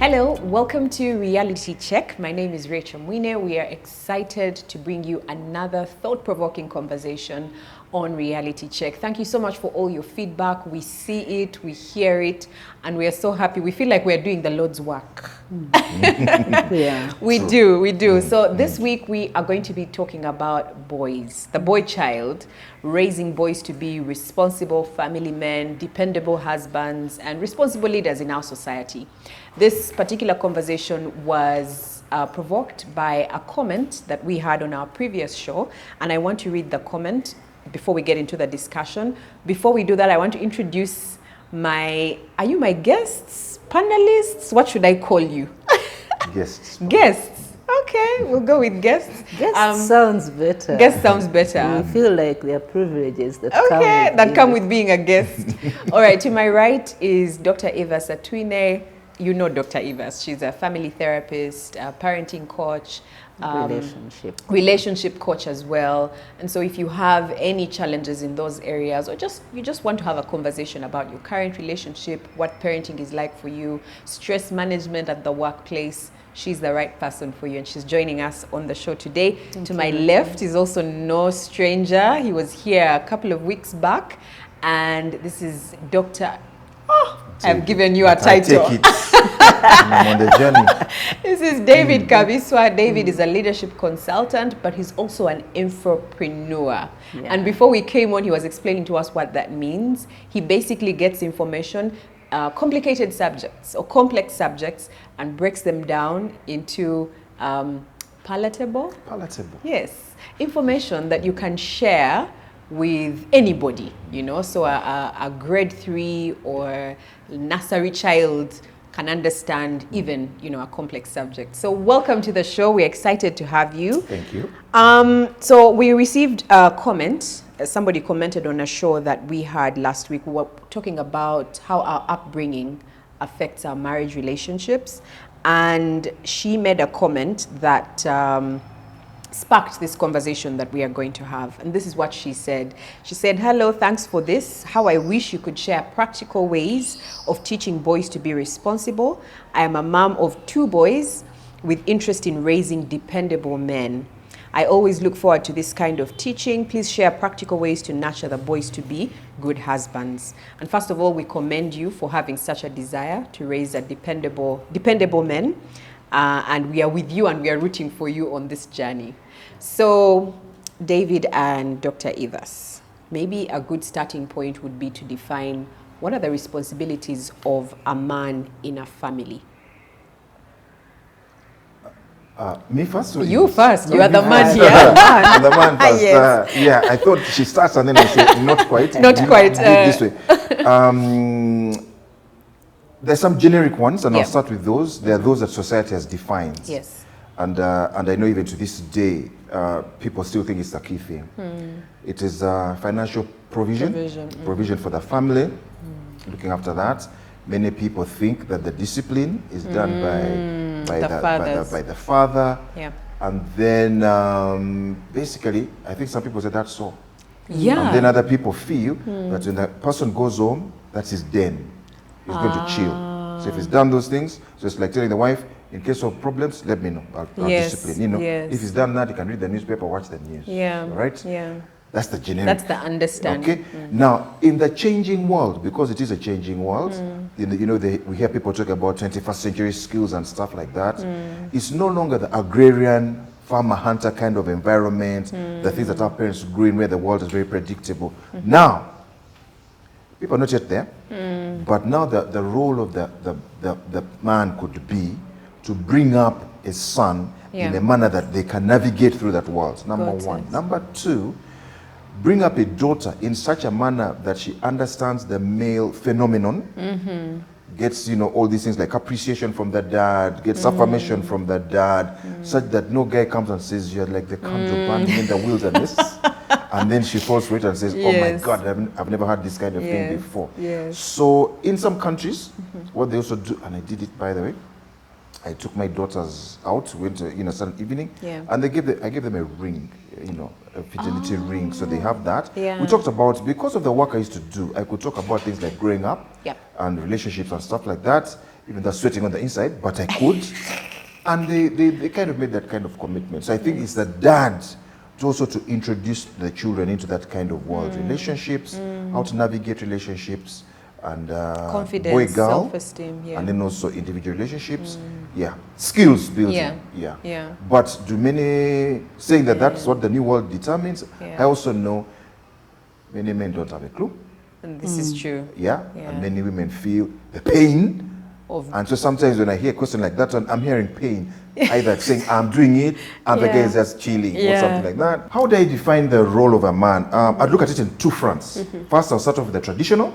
Hello, welcome to Reality Check. My name is Reachel Mwine. We are excited to bring you another thought-provoking conversation on Reality Check. Thank you so much for all your feedback. We see it, we hear it, and we are so happy. We feel like we're doing the Lord's work. Yeah, we do. So this week we are going to be talking about boys, the boy child, raising boys to be responsible family men, dependable husbands, and responsible leaders in our society. This particular conversation was provoked by a comment that we had on our previous show, and I want to read the comment before we get into the discussion. Before we do that, I want to introduce are you my guests, panelists? What should I call you? Guests. Guests. Okay, we'll go with guests. guest sounds better. Guest sounds better. I feel like there are privileges that come with being a guest. All right, to my right is Doctor Evas Atwine. You know Dr. Evas. She's a family therapist, a parenting coach, relationship coach as well. And so if you have any challenges in those areas, or you just want to have a conversation about your current relationship, what parenting is like for you, stress management at the workplace, she's the right person for you, and she's joining us on the show today. To my left is also no stranger. He was here a couple of weeks back, and this is Dr. I've given you a title. I take it. I'm on the journey. This is David Kabiswa. David is a leadership consultant, but he's also an infopreneur. Yeah. And before we came on, he was explaining to us what that means. He basically gets information, complicated subjects or complex subjects, and breaks them down into palatable? Palatable. Yes. Information that you can share with anybody, you know, so a grade 3 or nursery child can understand even, you know, a complex subject. So welcome to the show. We're excited to have you. Thank you. So we received a comment. Somebody commented on a show that we had last week. We were talking about how our upbringing affects our marriage relationships. And she made a comment that sparked this conversation that we are going to have. And this is what she said. She said, "Hello, thanks for this. How I wish you could share practical ways of teaching boys to be responsible. I am a mom of 2 boys with interest in raising dependable men. I always look forward to this kind of teaching. Please share practical ways to nurture the boys to be good husbands." And first of all, we commend you for having such a desire to raise a dependable men. And we are with you, and we are rooting for you on this journey. So, David and Dr. Evas, maybe a good starting point would be to define what are the responsibilities of a man in a family. Me first? Or you first. You No, are the me man first. here. I'm the man first. Yes. Yeah, I thought she starts and then I say, not quite. Not quite. Do it this way. There's some generic ones, and I'll start with those. There are those that society has defined. Yes. And I know even to this day, people still think it's the key thing. It is financial provision for the family, looking after that. Many people think that the discipline is done by the father. Yeah. And then basically, I think some people say that's so. Yeah. And then other people feel that when the person goes home, that's his den. He's going to chill. So if he's done those things, so it's like telling the wife, in case of problems, let me know. I'll discipline. You know, if he's done that, he can read the newspaper, watch the news. Yeah. Right? Yeah. That's the generic. That's the understanding. Okay. Now, in the changing world, because it is a changing world, we hear people talk about 21st century skills and stuff like that. It's no longer the agrarian farmer hunter kind of environment, the things that our parents grew in, where the world is very predictable. Now, people are not yet there, but now the role of the man could be to bring up a son in a manner that they can navigate through that world, number one. Number two, bring up a daughter in such a manner that she understands the male phenomenon, gets, all these things like appreciation from the dad, gets affirmation from the dad, such that no guy comes and says, you're like the Kanjoban in the wilderness. And then she falls for it and says, oh my God, I've never had this kind of thing before. Yes. So in some countries, what they also do, and I did it, by the way, I took my daughters out, went to, certain evening, and I gave them a ring, a fidelity ring, so they have that. We talked about, because of the work I used to do, I could talk about things like growing up and relationships and stuff like that. even though sweating on the inside, but I could. And they kind of made that kind of commitment. So I think it's the dad to also to introduce the children into that kind of world. Relationships, how to navigate relationships, and confidence, boy, girl, self-esteem, and then also individual relationships. Yeah, skills building. Yeah. But do many saying that that's what the new world determines? I also know many men don't have a clue. And this is true. Yeah, and many women feel the pain. And so sometimes when I hear a question like that one, I'm hearing pain. Either saying I'm doing it, and the guy is just chilling or something like that. How do I define the role of a man? I'd look at it in two fronts. First, I'll start off with the traditional,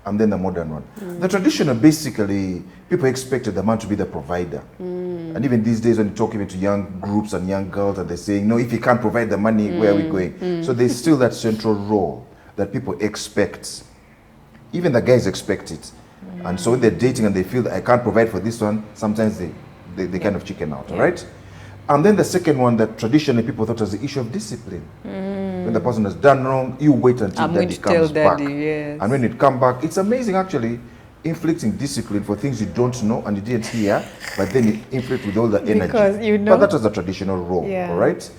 and then the modern one. The traditional, basically, people expected the man to be the provider. And even these days when you talk even to young groups and young girls, and they're saying, no, if you can't provide the money, where are we going? So there's still that central role that people expect. Even the guys expect it. And so when they're dating and they feel that I can't provide for this one, sometimes they kind of chicken out, all right? And then the second one that traditionally people thought was the issue of discipline. When the person has done wrong, you wait until daddy comes back. And when it comes back, it's amazing actually, inflicting discipline for things you don't know and you didn't hear, but then you inflict with all the energy. Because you know. But that was the traditional role, all right?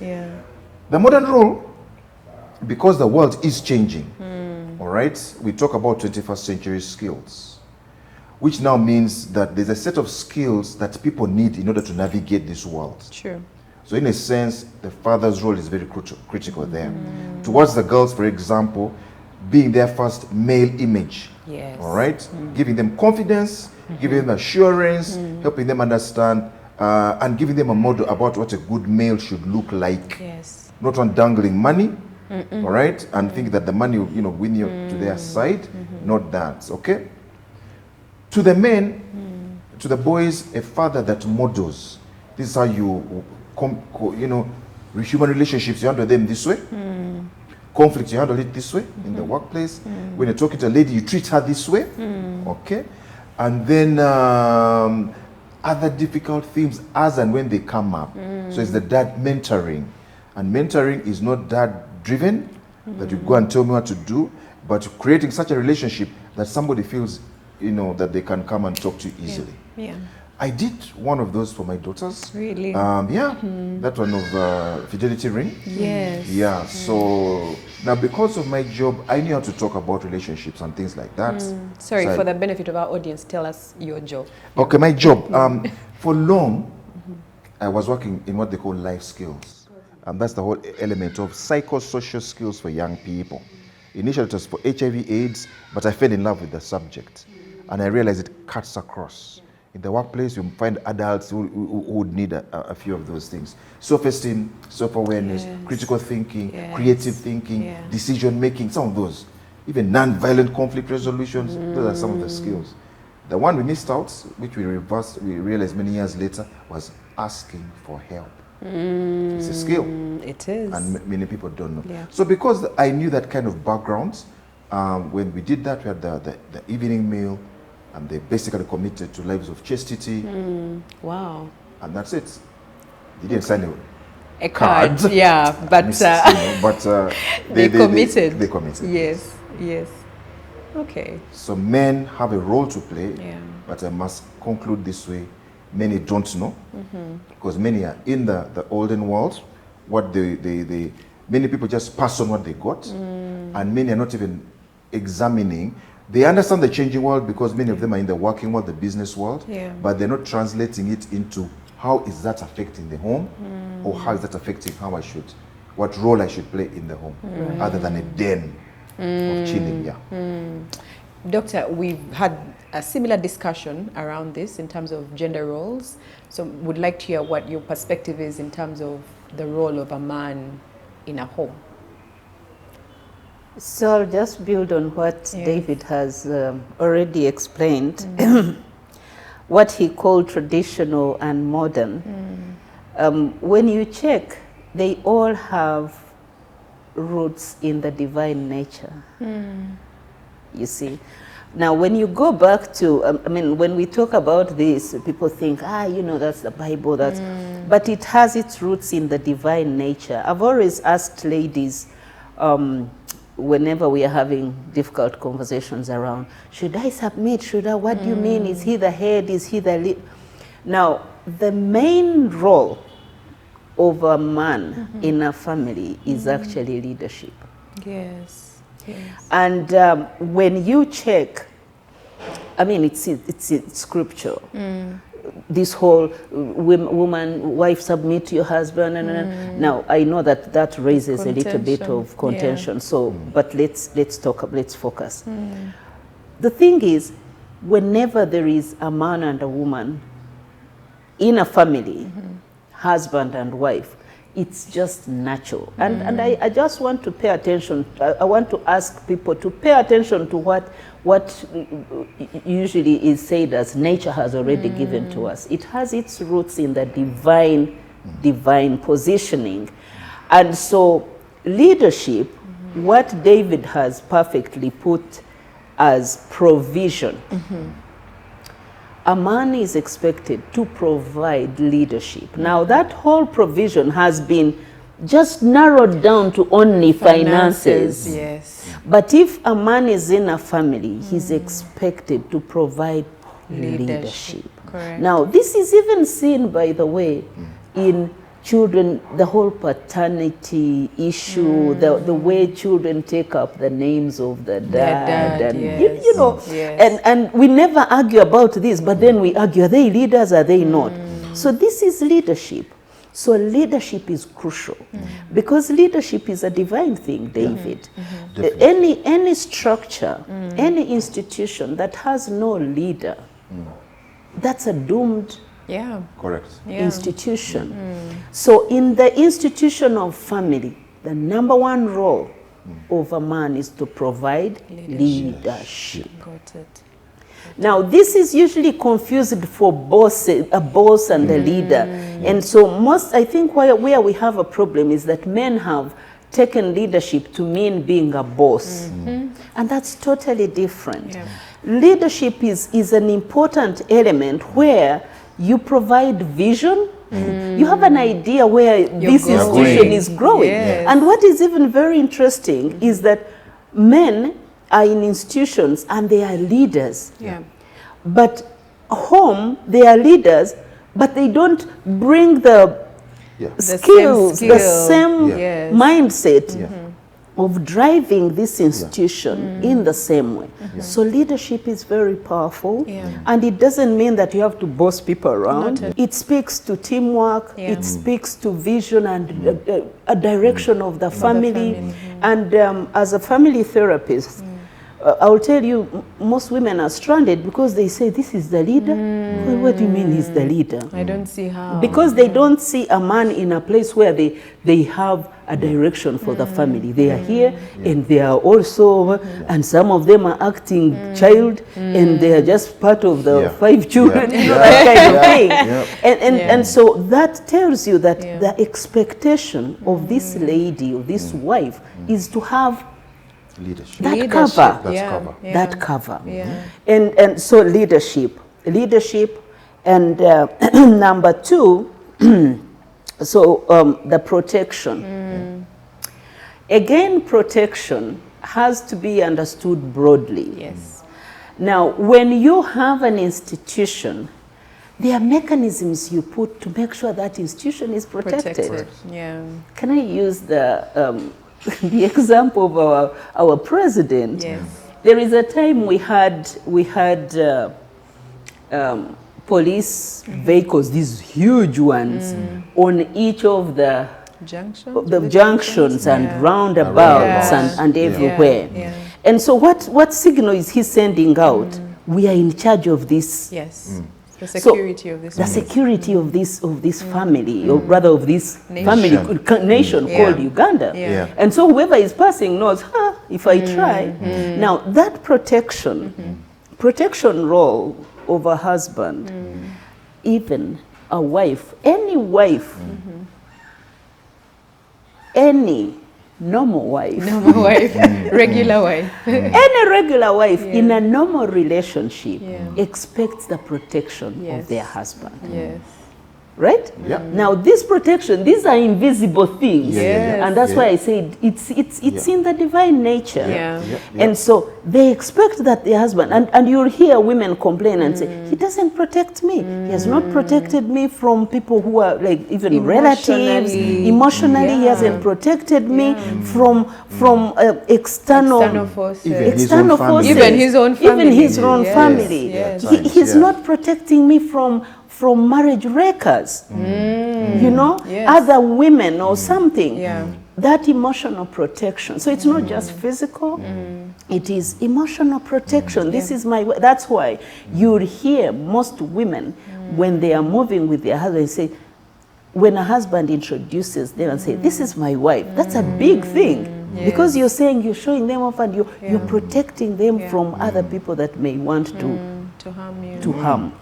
The modern role, because the world is changing, all right? We talk about 21st century skills, which now means that there's a set of skills that people need in order to navigate this world. True. So in a sense, the father's role is very critical there. Towards the girls, for example, being their first male image. All right? Giving them confidence, giving them assurance, helping them understand, and giving them a model about what a good male should look like. Not on dangling money, all right? And think that the money will, win you to their side. Not that, okay? To the men, to the boys, a father that models. This is how you, human relationships, you handle them this way. Conflict, you handle it this way in the workplace. When you're talking to a lady, you treat her this way. Okay? And then other difficult themes as and when they come up. So it's the dad mentoring. And mentoring is not dad driven, that you go and tell me what to do, but creating such a relationship that somebody feels that they can come and talk to you easily. I did one of those for my daughters. Really? That one of Fidelity Ring. Yes. So now because of my job, I knew how to talk about relationships and things like that. Sorry, for the benefit of our audience, tell us your job. Okay, my job. For long, I was working in what they call life skills. And that's the whole element of psychosocial skills for young people. Initially it was for HIV/AIDS, but I fell in love with the subject. And I realized it cuts across. In the workplace, you find adults who would need a few of those things. Self-esteem, self-awareness, critical thinking, creative thinking, decision-making, some of those. Even non-violent conflict resolutions, those are some of the skills. The one we missed out, which we realized many years later, was asking for help. It's a skill. It is. And many people don't know. So because I knew that kind of background, when we did that, we had the evening meal, and they basically committed to lives of chastity. Wow. And that's it. They didn't sign a card. But they committed. They committed. Yes. Okay. So men have a role to play, but I must conclude this way. Many don't know, because many are in the olden world. Many people just pass on what they got, and many are not even examining. They understand the changing world because many of them are in the working world, the business world, but they're not translating it into how is that affecting the home, or how is that affecting what role I should play in the home, other than a den of chilling. Doctor, we've had a similar discussion around this in terms of gender roles. So would like to hear what your perspective is in terms of the role of a man in a home. So I'll just build on what David has already explained. What he called traditional and modern. When you check, they all have roots in the divine nature. You see. Now, when you go back to, when we talk about this, people think, that's the Bible, but it has its roots in the divine nature. I've always asked ladies, whenever we are having difficult conversations around, should I submit? Should I? What do you mean? Is he the head? Is he the lead? Now, the main role of a man in a family is actually leadership. Yes. Yes. And when you check, I mean, it's scriptural. This whole wife submit to your husband, and now I know that raises a little bit of contention. So, but let's focus. The thing is, whenever there is a man and a woman in a family, husband and wife, it's just natural. And I just want to pay attention. I want to ask people to pay attention to what usually is said as nature has already given to us. It has its roots in the divine positioning. And so leadership, what David has perfectly put as provision, a man is expected to provide leadership. Now, that whole provision has been just narrowed down to only finances. Yes. But if a man is in a family, he's expected to provide leadership. Correct. Now, this is even seen, by the way, in children, the whole paternity issue, the way children take up the names of the dad, and yes. you know, Yes. and we never argue about this, but then we argue, are they leaders, are they not? So this is leadership. So leadership is crucial because leadership is a divine thing, David. Any structure, any institution that has no leader, that's a doomed Correct. institution. So in the institution of family, the number one role of a man is to provide leadership. Got it. Now, this is usually confused for a boss and a leader. And so I think where we have a problem is that men have taken leadership to mean being a boss. And that's totally different. Leadership is an important element where you provide vision. You have an idea where this institution is growing. Yes. And what is even very interesting is that men are in institutions and they are leaders. But home, they are leaders, but they don't bring the skills, the same mindset of driving this institution in the same way. So leadership is very powerful, and it doesn't mean that you have to boss people around. It speaks to teamwork, it speaks to vision and a direction of the family. And as a family therapist, I'll tell you, most women are stranded because they say, this is the leader? Well, what do you mean he's the leader? I don't see how. Because they don't see a man in a place where they have a direction for the family. They are here and they are also, and some of them are acting child and they are just part of the 5 children, you know, that kind of thing. And so that tells you that the expectation of this lady, of this wife, is to have Leadership. that cover. That cover. And so leadership, and number 2, so the protection. Again, protection has to be understood broadly. Yes. Now, when you have an institution, there are mechanisms you put to make sure that institution is protected. Can I use the example of our president? There is a time we had police vehicles, these huge ones, on each of the junctions and roundabouts and everywhere. And so what signal is he sending out? We are in charge of this. The security of this. The security of this family, or rather of this nation called Uganda. And so whoever is passing knows, if I try. Now that protection role of a husband, even a wife, any wife, any normal wife, regular wife, any regular wife in a normal relationship expects the protection of their husband. right? Yeah. Now this protection, these are invisible things. Yes. And that's why I said it's in the divine nature. Yeah. And so they expect that their husband, and you'll hear women complain and say, he doesn't protect me. He has not protected me from people who are like even relatives. Emotionally, he hasn't protected me from external forces. Even his own family. Even his own family. Even his own family. He's not protecting me from marriage wreckers, you know, other women or something. That emotional protection. So it's not just physical, it is emotional protection. This is my, that's why you'll hear most women, when they are moving with their husband, say, when a husband introduces them and say, this is my wife, that's a big thing. Because you're saying, you're showing them off, and you're protecting them from other people that may want to harm you. To harm.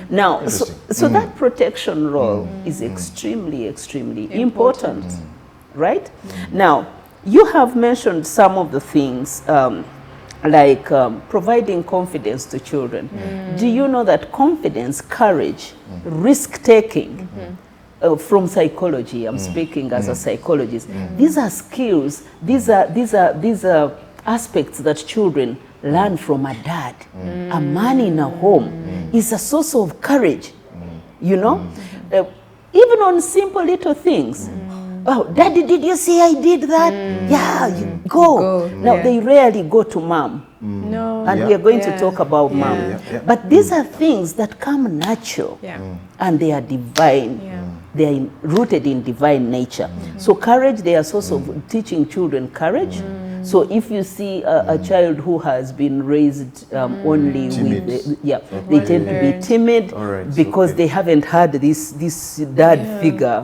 Now, so that protection role is extremely, extremely important, right? Now, you have mentioned some of the things like providing confidence to children. Do you know that confidence, courage, risk-taking, from psychology, I'm speaking as a psychologist, these are skills, these are aspects that children learn from a dad. A man in a home is a source of courage, you know? Even on simple little things. Oh, Daddy, did you see I did that? Yeah, you go. Now, they rarely go to mom. No. And we are going to talk about mom. But these are things that come natural. And they are divine. They are rooted in divine nature. So courage, they are source of teaching children courage. So if you see a child who has been raised only timid. with, they tend to be timid because they haven't had this dad figure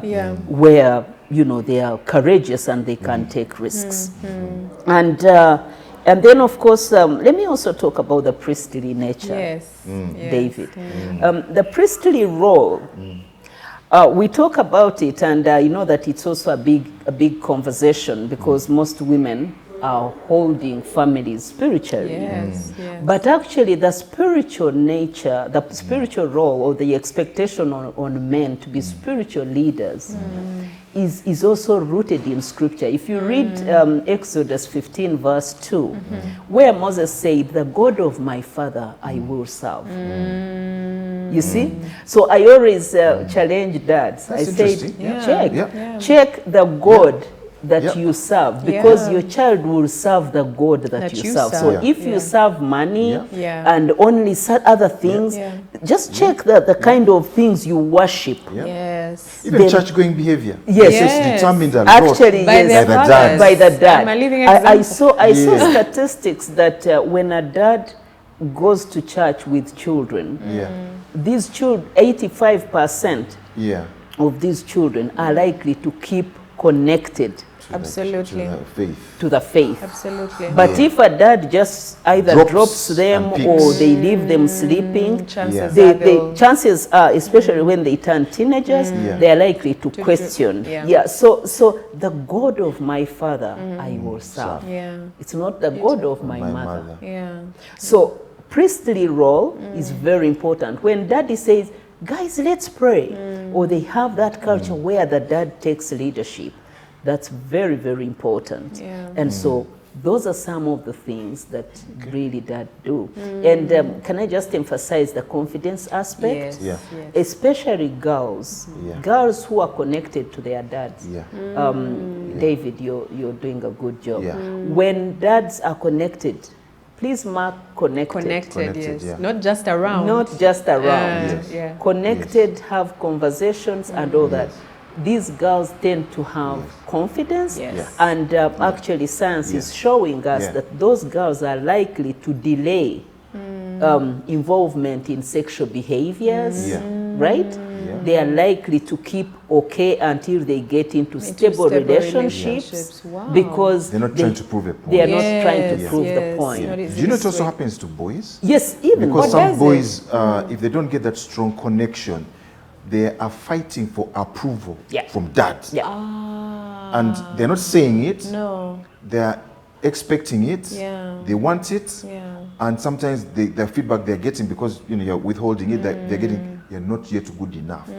where, you know, they are courageous and they can take risks. And then, of course, let me also talk about the priestly nature, David. The priestly role, we talk about it, and you know that it's also a big conversation, because most women are holding families spiritually. But actually the spiritual nature, the spiritual role, or the expectation on men to be spiritual leaders is also rooted in scripture. If you read Exodus 15 verse 2, where Moses said, the God of my father I will serve. You see? So I always challenge dads. That's I said, check the God that you serve, because your child will serve the God that you serve. So if you serve money and only other things, just check the kind of things you worship. Even church-going behavior. It's determined a lot actually by the dad. I saw statistics that when a dad goes to church with children, these children, 85% of these children are likely to keep connected to the faith. Absolutely. But if a dad just either drops them or they leave them sleeping, chances are, especially when they turn teenagers, they are likely to question. So the God of my father I will serve. It's not the God of my mother. So priestly role is very important. When daddy says, guys, let's pray, or they have that culture where the dad takes leadership, that's very, very important. And so those are some of the things that really dad do. And can I just emphasize the confidence aspect? Especially girls, girls who are connected to their dads. David, you're doing a good job. When dads are connected, please mark connected. Not just around. Not just around. Connected, have conversations and all that. These girls tend to have confidence, and actually science is showing us that those girls are likely to delay involvement in sexual behaviors, right? They are likely to keep okay until they get into stable relationships, because they're not trying to prove a point. They are not trying to prove the point. Do you know it also happens to boys? Yes, even. Because some boys, if they don't get that strong connection, they are fighting for approval from dad. And they're not saying it. They're expecting it. They want it. And sometimes the feedback they're getting, because you're withholding it, they're getting, you're not yet good enough.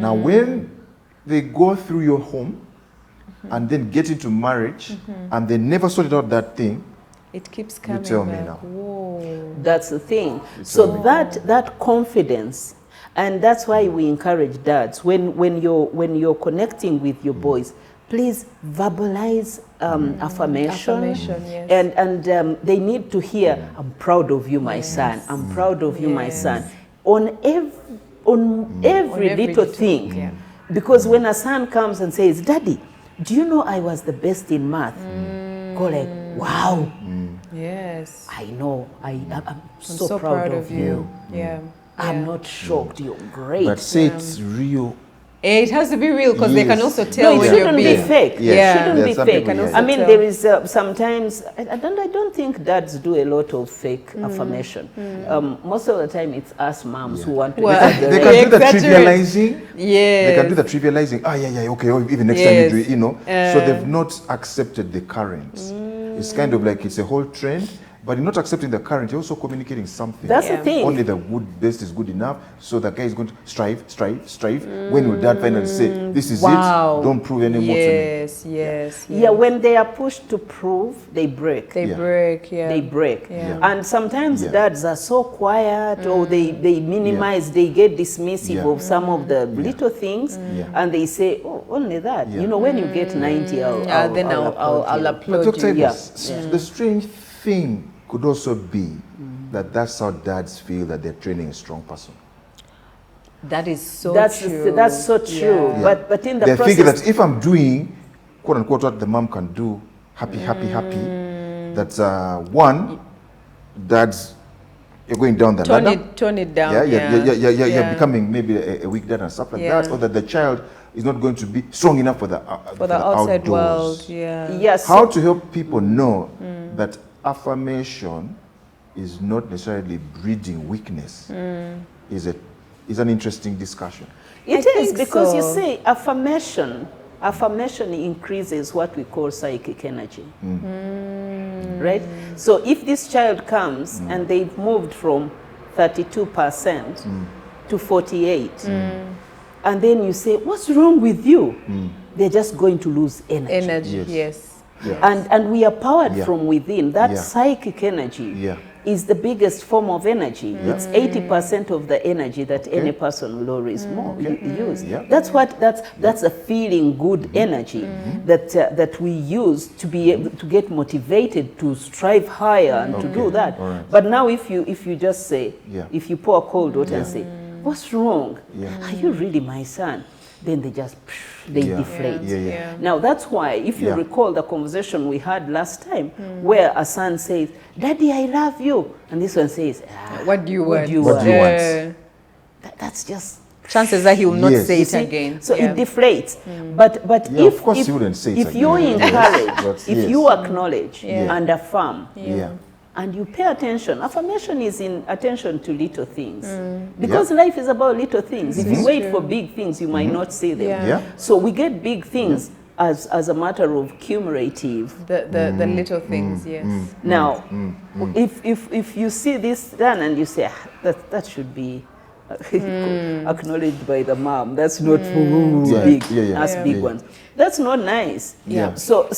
Now, when they go through your home and then get into marriage and they never sorted out that thing, it keeps coming you tell back. me now. Whoa. That's the thing. So that confidence, and that's why we encourage dads when you're connecting with your boys, please verbalize affirmation. Yes. And they need to hear, "I'm proud of you, my son. I'm proud of you, my son." On every little thing. Yeah. Because when a son comes and says, "Daddy, do you know I was the best in math?" Go like, "Wow." Yes. I know. I'm so proud of you. Yeah. I'm not shocked. You're great. But say it's real. It has to be real because they can also No, tell it when you're shouldn't be being fake. Yeah. It shouldn't There's be some fake. people, yeah, I yeah. mean, there is sometimes, I don't think dads do a lot of fake affirmation. Most of the time, it's us moms who want to Well, exaggerate. They can do the Exaggerate. trivializing. Yes. They can do the trivializing. Ah, yeah, okay. Or even next time you do it, you know. Yes. So they've not accepted the current. It's kind of like it's a whole trend, but you're not accepting the current. You're also communicating something. That's the thing. Only the best is good enough. So the guy is going to strive. When will dad finally say, "This is Wow. it. Don't prove anymore to me"? Yes. Yeah, when they are pushed to prove, they break. They Yeah. break. Yeah. They break. Yeah. And sometimes dads are so quiet, or they minimize, they get dismissive Yeah. of some of the little things, Yeah. and they say, "Oh, only that." You know, when you get 90, then I'll you. applaud But Dr. you. Evas, the strange thing could also be that that's how dads feel that they're training a strong person. That is so That's true. that's so true. Yeah. But in the They're process, thinking that if I'm doing, quote unquote, what the mom can do, happy, that's one, dads, you're going down the ladder. Tone it down. You're becoming maybe a weak dad and stuff like that, or that the child is not going to be strong enough for the outside outdoors. world. Yeah. yes. How to help people know that affirmation is not necessarily breeding weakness is an interesting discussion. It I is think because you so. see, affirmation increases what we call psychic energy, right? So if this child comes and they've moved from 32% to 48, and then you say, "What's wrong with you?" They're just going to lose energy. Energy. Yes. Yes. And we are powered Yeah. from within. That Yeah. psychic energy Yeah. is the biggest form of energy. It's 80% of the energy that any person will always use. Yeah. That's a feeling good energy that we use to be able to get motivated to strive higher and to do that. All right. But now if you just say, Yeah. if you pour cold water and say, "What's wrong? Yeah. Are you really my son?" Then they just deflate. Yeah. Now that's why, if you Yeah. recall the conversation we had last time, where a son says, "Daddy, I love you," and this one says, What do you want? What do you want? That's just. Chances are he will not Yes. say You it see? again. So Yeah. it deflates. But Yeah, if of course if, he wouldn't say it if again. you Yes. encourage, But if yes. you acknowledge Yeah. and affirm, Yeah. and you pay attention. Affirmation is in attention to little things. Because life is about little things. If you wait for big things, you might not see them. Yeah. Yeah. So we get big things as a matter of cumulative. The little things. Yes. Now, if you see this done and you say, that should be acknowledged by the mom, that's not big, as big ones. That's not nice. Yeah. So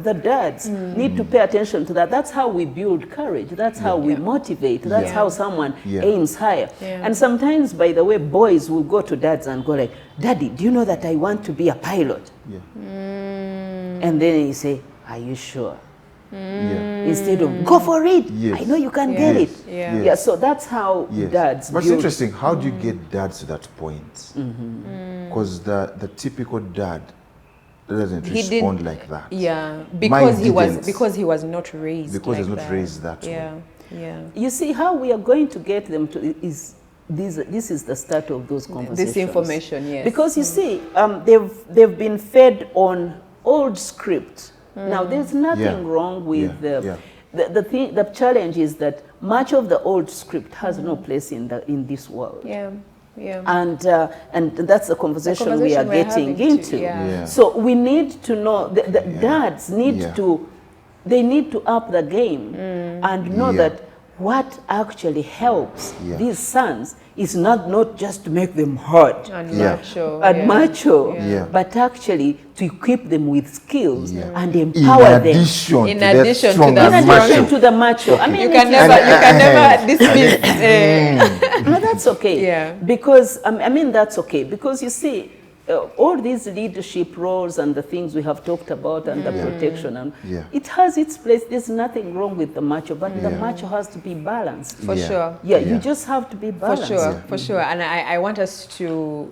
the dads need to pay attention to that. That's how we build courage. That's how we motivate. That's how someone aims higher. Yeah. And sometimes, by the way, boys will go to dads and go like, "Daddy, do you know that I want to be a pilot?" Yeah. And then you say, "Are you sure?" Yeah. Instead of, "Go for it. Yes. I know you can get it." Yeah. Yeah, so that's how Yes. dads But it's build. interesting, how do you get dads to that point? Because the typical dad doesn't He respond did- like that. Yeah, because didn't. he was not raised. Because he was like not that. raised that way. Yeah. Yeah. You see, how we are going to get them to is this is the start of those conversations. This information, yes. Because you see, they've been fed on old script. Now, there's nothing wrong with the thing. The challenge is that much of the old script has no place in this world. Yeah. Yeah. And that's the conversation we are conversation we're getting having into. to- yeah. So we need to know, the dads need Yeah. they need to up the game and know Yeah. that what actually helps Yeah. these sons is not just to make them hard And Yeah. macho. and yeah. macho, Yeah. but actually to equip them with skills Yeah. and In empower them. addition In to that addition to strong that and In addition macho. to the macho. I mean, You it can is- never dismiss. No, that's okay. Yeah. Because, I mean, that's okay. Because you see, all these leadership roles and the things we have talked about and the protection, and Yeah. it has its place. There's nothing wrong with the macho, but the Yeah. macho has to be balanced. For Yeah. sure. Yeah, Yeah. you just have to be For balanced. sure, for sure. And I want us to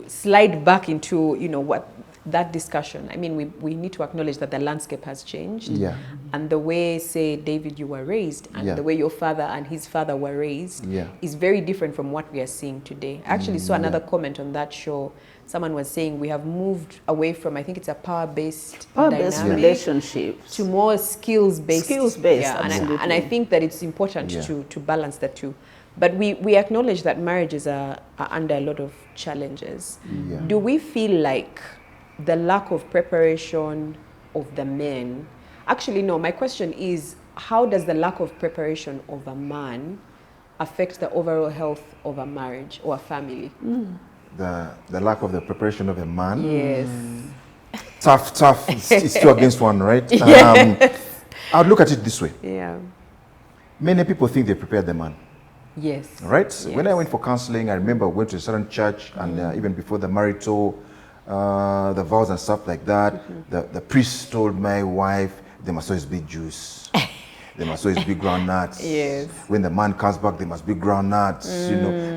slide back into, what that discussion. I mean, we need to acknowledge that the landscape has changed. Yeah. And the way, say, David, you were raised, and Yeah. the way your father and his father were raised Yeah. is very different from what we are seeing today. I actually saw another comment on that show. Someone was saying we have moved away from, I think it's a power-based Power-based dynamic, relationships. to more skills-based. Skills-based, Yeah, and absolutely. I think that it's important Yeah. to balance the two. But we acknowledge that marriages are under a lot of challenges. Yeah. Do we feel like the lack of preparation of the men? Actually, no, my question is, how does the lack of preparation of a man affect the overall health of a marriage or a family? The lack of the preparation of a man. Yes. Tough. It's two against one, right? I would look at it this way. Yeah. Many people think they prepared the man, Yes. right? Yes. When I went for counseling, I remember I went to a certain church, and even before the marital, the vows and stuff like that, the priest told my wife, there must always be juice. There must always be groundnuts. Yes. When the man comes back, there must be groundnuts.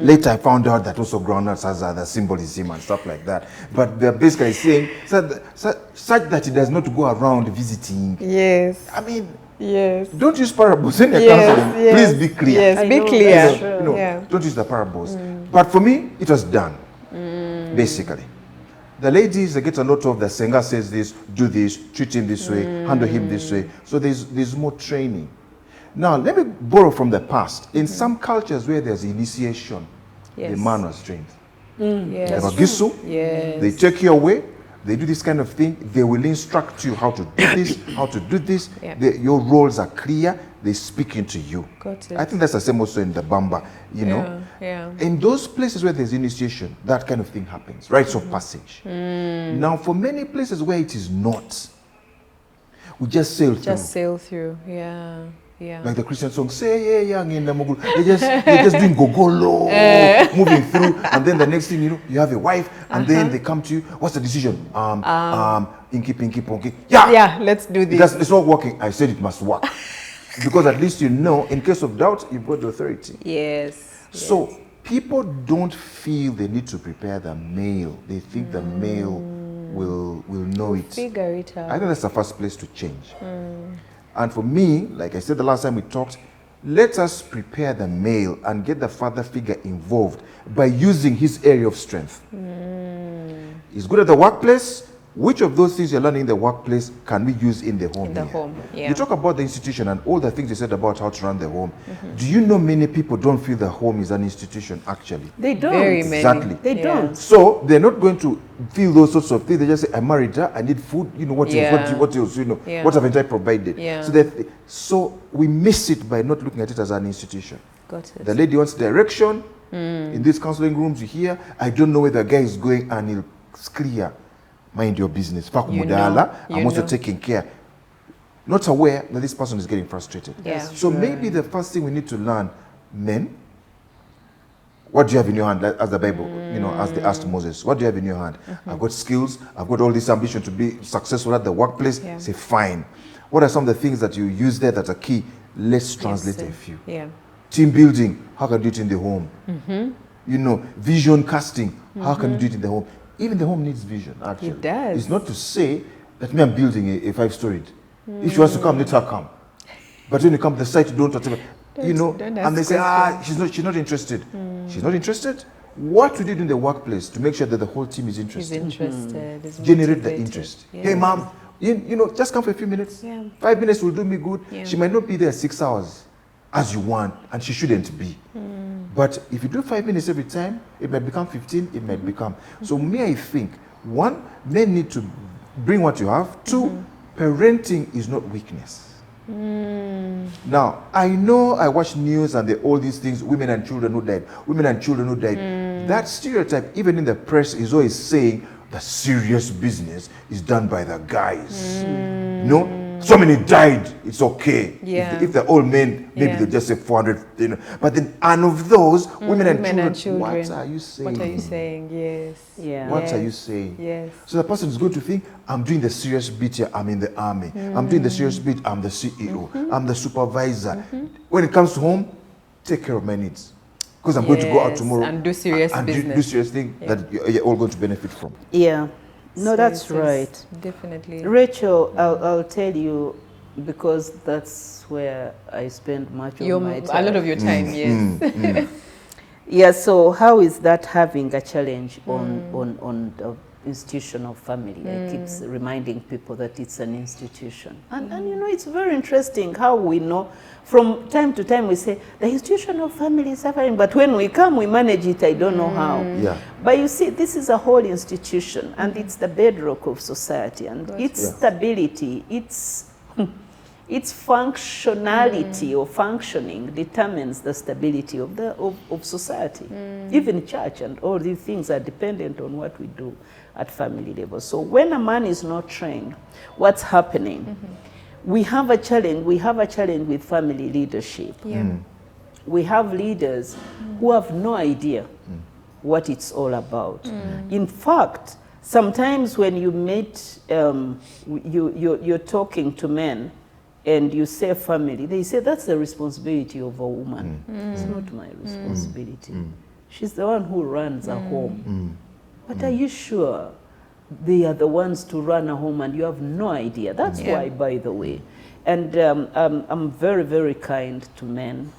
Later I found out that also groundnuts has other symbolism and stuff like that. But they're basically saying such that it does not go around visiting. Yes. I mean, Yes. don't use parables in your Yes, counseling. yes, Please be clear. yes, I be know, clear. that's true. Yeah. Don't use the parables. But for me, it was done. Basically. The ladies, they get a lot of the singer says this, do this, treat him this way, handle him this way. So there's more training. Now, let me borrow from the past. In some cultures where there's initiation, the Yes. man was trained. Yes. They bagisu, Yes. they take you away, they do this kind of thing, they will instruct you how to do this, how to do this. Yeah. Your roles are clear, they speak into you. Got it. I think that's the same also in the Bamba, you know. Yeah. In those places where there's initiation, that kind of thing happens, rites of passage. Now, for many places where it is not, we just sail through. Just sail through. Yeah. Yeah. Like the Christian song, say yeah, young in the mogul. They're just doing gogolo, moving through, and then the next thing you know, you have a wife, and then they come to you. What's the decision? Inky, pinky, ponky. Yeah, Yeah, let's do this. it's not working. I said it must work, because at least you know, in case of doubt, you've got the authority. Yes. So people don't feel they need to prepare the male. They think the male will know it. Figure it out. I think that's the first place to change. And for me, like I said the last time we talked, let us prepare the male and get the father figure involved by using his area of strength. He's good at the workplace. Which of those things you're learning in the workplace can we use in the home? In the here? home, yeah. You talk about the institution and all the things you said about how to run the home. Do you know many people don't feel the home is an institution actually? They don't. Very many. Exactly. They Yeah. don't. So they're not going to feel those sorts of things. They just say, "I married her. I need food. You know what? Yeah. What else? You know Yeah. what haven't I provided?" Yeah. So we miss it by not looking at it as an institution. Got it. The lady wants direction. In these counseling rooms, you hear, "I don't know where the guy is going," and it's clear. Mind your business. Fuck You mudala. know. I'm You also know. taking care. Not aware that this person is getting frustrated. Yeah. So maybe the first thing we need to learn, men, what do you have in your hand? Like, as the Bible, as they asked Moses, what do you have in your hand? I've got skills. I've got all this ambition to be successful at the workplace. Yeah. Say, fine. What are some of the things that you use there that are key? Let's translate a few. Yeah. Team building, how can you do it in the home? Vision casting, how can you do it in the home? Even the home needs vision, actually. It does. It's not to say that me, I'm building a 5-storied. If she wants to come, let her come. But when you come to the site, don't whatever. Don't And they ask say, she's not interested. She's not interested? What we did in the workplace to make sure that the whole team is He's interested? interested. Is Generate the motivated. interest. Yeah. Hey, mom, just come for a few minutes. Yeah. 5 minutes will do me good. Yeah. She might not be there 6 hours as you want, and she shouldn't be. But if you do 5 minutes every time, it might become 15, it might become. So I think, one, men need to bring what you have. Two, parenting is not weakness. Now, I know I watch news and all these things, women and children who died, women and children who died. That stereotype, even in the press, is always saying the serious business is done by the guys. No? So many died, it's okay. Yeah. If they're all men, maybe they'll just say 400, you know. But then, and of those, women and children, what are you saying? What are you saying? Yes. Yeah. What are you saying? Yes. So the person is going to think, I'm doing the serious bit here, I'm in the army. I'm doing the serious bit, I'm the CEO. I'm the supervisor. When it comes to home, take care of my needs. Because I'm going to go out tomorrow and do serious business. Do serious thing that you're all going to benefit from. Yeah. No, that's right. Definitely. Rachel, I'll tell you, because that's where I spend much of my time. A lot of your time, yes. Yeah, so how is that having a challenge on the institution of family? I keep reminding people that it's an institution. And you know, it's very interesting how we know, from time to time we say, the institution of family is suffering, but when we come, we manage it, I don't know how. Yeah. But you see, this is a whole institution, and it's the bedrock of society, and its stability, its functionality or functioning determines the stability of society. Even church and all these things are dependent on what we do at family level. So when a man is not trained, what's happening? We have a challenge. We have a challenge with family leadership. We have leaders who have no idea what it's all about. In fact, sometimes when you meet, you're talking to men, and you say family, they say that's the responsibility of a woman. It's not my responsibility. She's the one who runs a home. But are you sure they are the ones to run a home and you have no idea? That's why, by the way. And I'm very, very kind to men,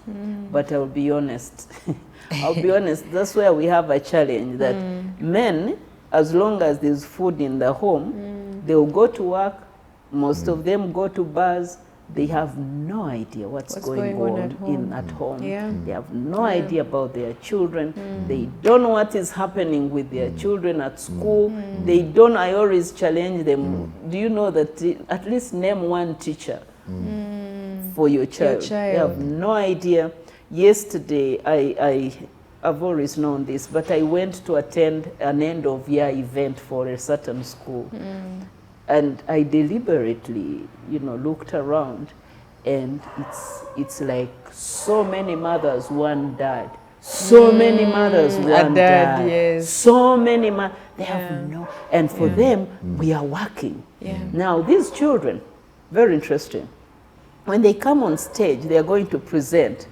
but I'll be honest. I'll be honest, that's where we have a challenge, that men, as long as there's food in the home, they'll go to work, most of them go to bars. They have no idea what's going on at home. They have no idea about their children. They don't know what is happening with their children at school. They don't, I always challenge them, do you know that at least name one teacher for your child. They have no idea. Yesterday, I've always known this, but I went to attend an end of year event for a certain school. And I deliberately, you know, looked around, and it's like so many mothers, one dad. So many mothers, one dad. Yes. So many they have no, and for them, we are working. Now, these children, very interesting. When they come on stage, they are going to present.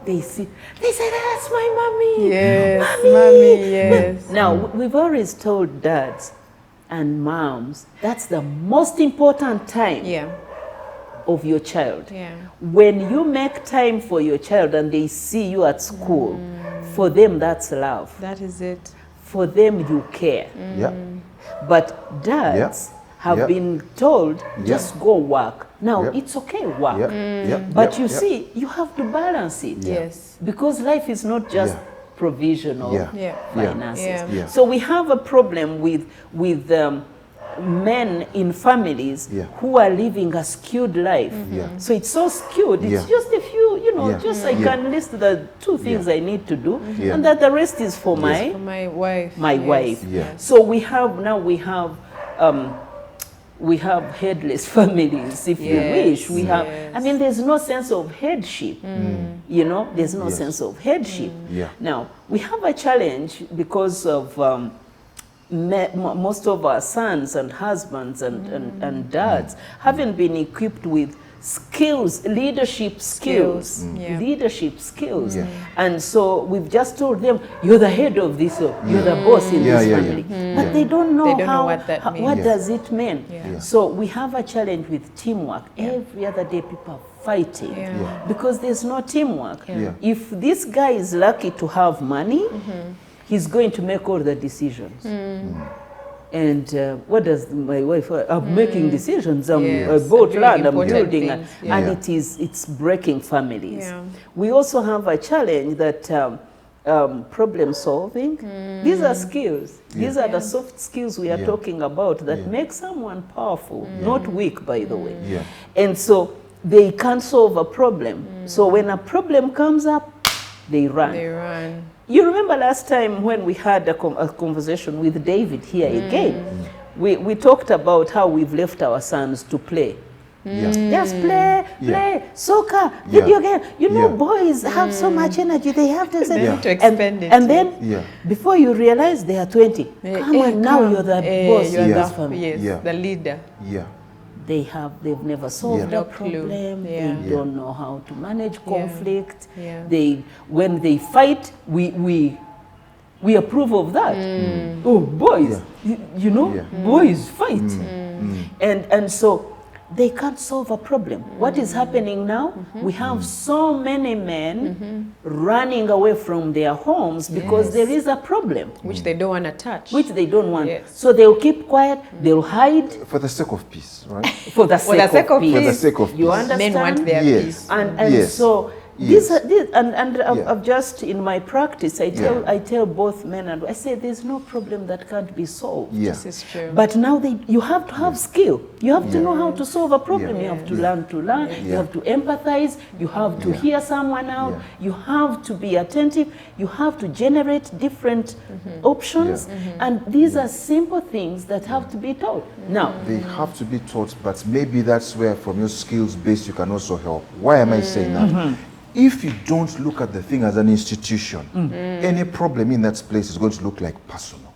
They say, that's my mommy. Yes, mommy, yes. Now, we've always told dads and moms, that's the most important time of your child. When you make time for your child and they see you at school, for them that's love. That is it. For them you care. But dads have been told, just go work. Now, it's okay, work. But you see, you have to balance it. Yes. Because life is not just provisional finances. So we have a problem with men in families who are living a skewed life. So it's so skewed. It's just a few, you know, just I can list the 2 things I need to do, and that the rest is for my wife. My wife. So we have we have headless families, if you wish. We have, I mean, there's no sense of headship. You know, there's no sense of headship. Now, we have a challenge because of most of our sons and husbands and dads haven't been equipped with skills, leadership skills, and so we've just told them, you're the head of this, or you're the boss in this family, but they don't know what that means. What does it mean? So we have a challenge with teamwork. Every other day people are fighting because there's no teamwork. If this guy is lucky to have money, he's going to make all the decisions. And what does my wife? I'm making decisions. I bought land. I'm building, and it's breaking families. We also have a challenge that problem solving. These are skills. These are the soft skills we are talking about that make someone powerful, not weak, by the way. And so they can't solve a problem. So when a problem comes up, they run. They run. You remember last time when we had a conversation with David here again, we talked about how we've left our sons to play. Just play, soccer, video game. You know, boys have so much energy, they have to say, to expend it. And then, before you realize they are 20, come on, now you're the boss. You're the family. The leader. They've never solved a problem. They don't know how to manage conflict. When they fight, we approve of that. Oh, boys, you know, boys fight. And so they can't solve a problem. What is happening now? We have so many men running away from their homes because there is a problem. Which they don't want to touch. Which they don't want. So they'll keep quiet, they'll hide. For the sake of peace, right? For the sake of peace. For the sake of peace. You understand? Men want their peace. And so I've just, in my practice, I tell both men and I say there's no problem that can't be solved. This is true. But now you have to have skill. You have to know how to solve a problem. You have to learn to learn. You have to empathize. You have to hear someone out. You have to be attentive. You have to generate different options. And these are simple things that have to be taught. Now, they have to be taught, but maybe that's where from your skills base you can also help. Why am I saying that? If you don't look at the thing as an institution, any problem in that place is going to look like personal.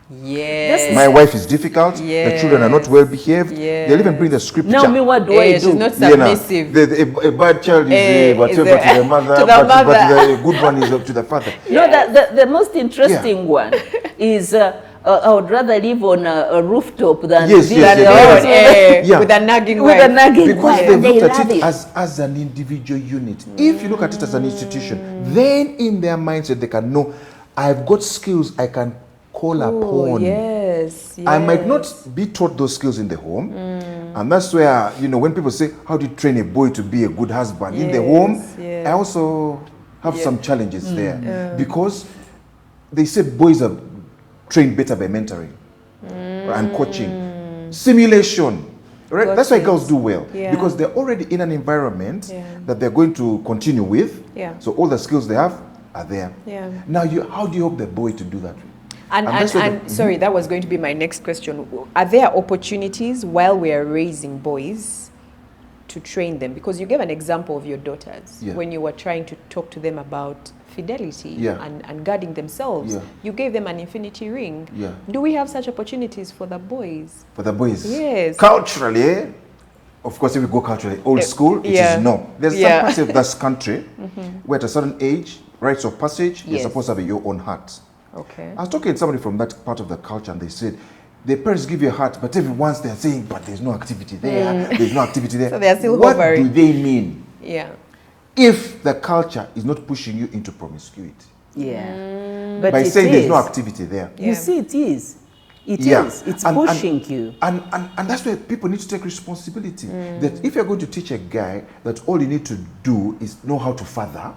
Yes. My wife is difficult. The children are not well behaved. They'll even bring the scripture. Now, me, what do I do? She's not submissive. A bad child is whatever to the mother, but the good one is up to the father. No, the most interesting one is I would rather live on a rooftop than with a nagging wife. Because they've looked at it as an individual unit. If you look at it as an institution, then in their mindset they can know, I've got skills I can call upon. I might not be taught those skills in the home. And that's where, when people say, how do you train a boy to be a good husband? In the home, I also have some challenges there. Because they say boys are trained better by mentoring and coaching. Simulation. Right? That's why girls do well. Because they're already in an environment that they're going to continue with. So all the skills they have are there. Now, how do you help the boy to do that? And sorry, that was going to be my next question. Are there opportunities while we are raising boys to train them? Because you gave an example of your daughters when you were trying to talk to them about fidelity and guarding themselves. You gave them an infinity ring. Do we have such opportunities for the boys? For the boys? Yes. Culturally, of course, if we go culturally, old school, it is no. There's some parts of this country where at a certain age, rites of passage, you're supposed to have your own heart. I was talking to somebody from that part of the culture and they said, the parents give you a heart, but every once they're saying, but there's no activity there, there's no activity there. So they're still hovering. What do they mean? if the culture is not pushing you into promiscuity. Yeah. But by saying there's no activity there. You see, it is. It is. It's pushing you. And that's where people need to take responsibility. That if you're going to teach a guy that all you need to do is know how to father,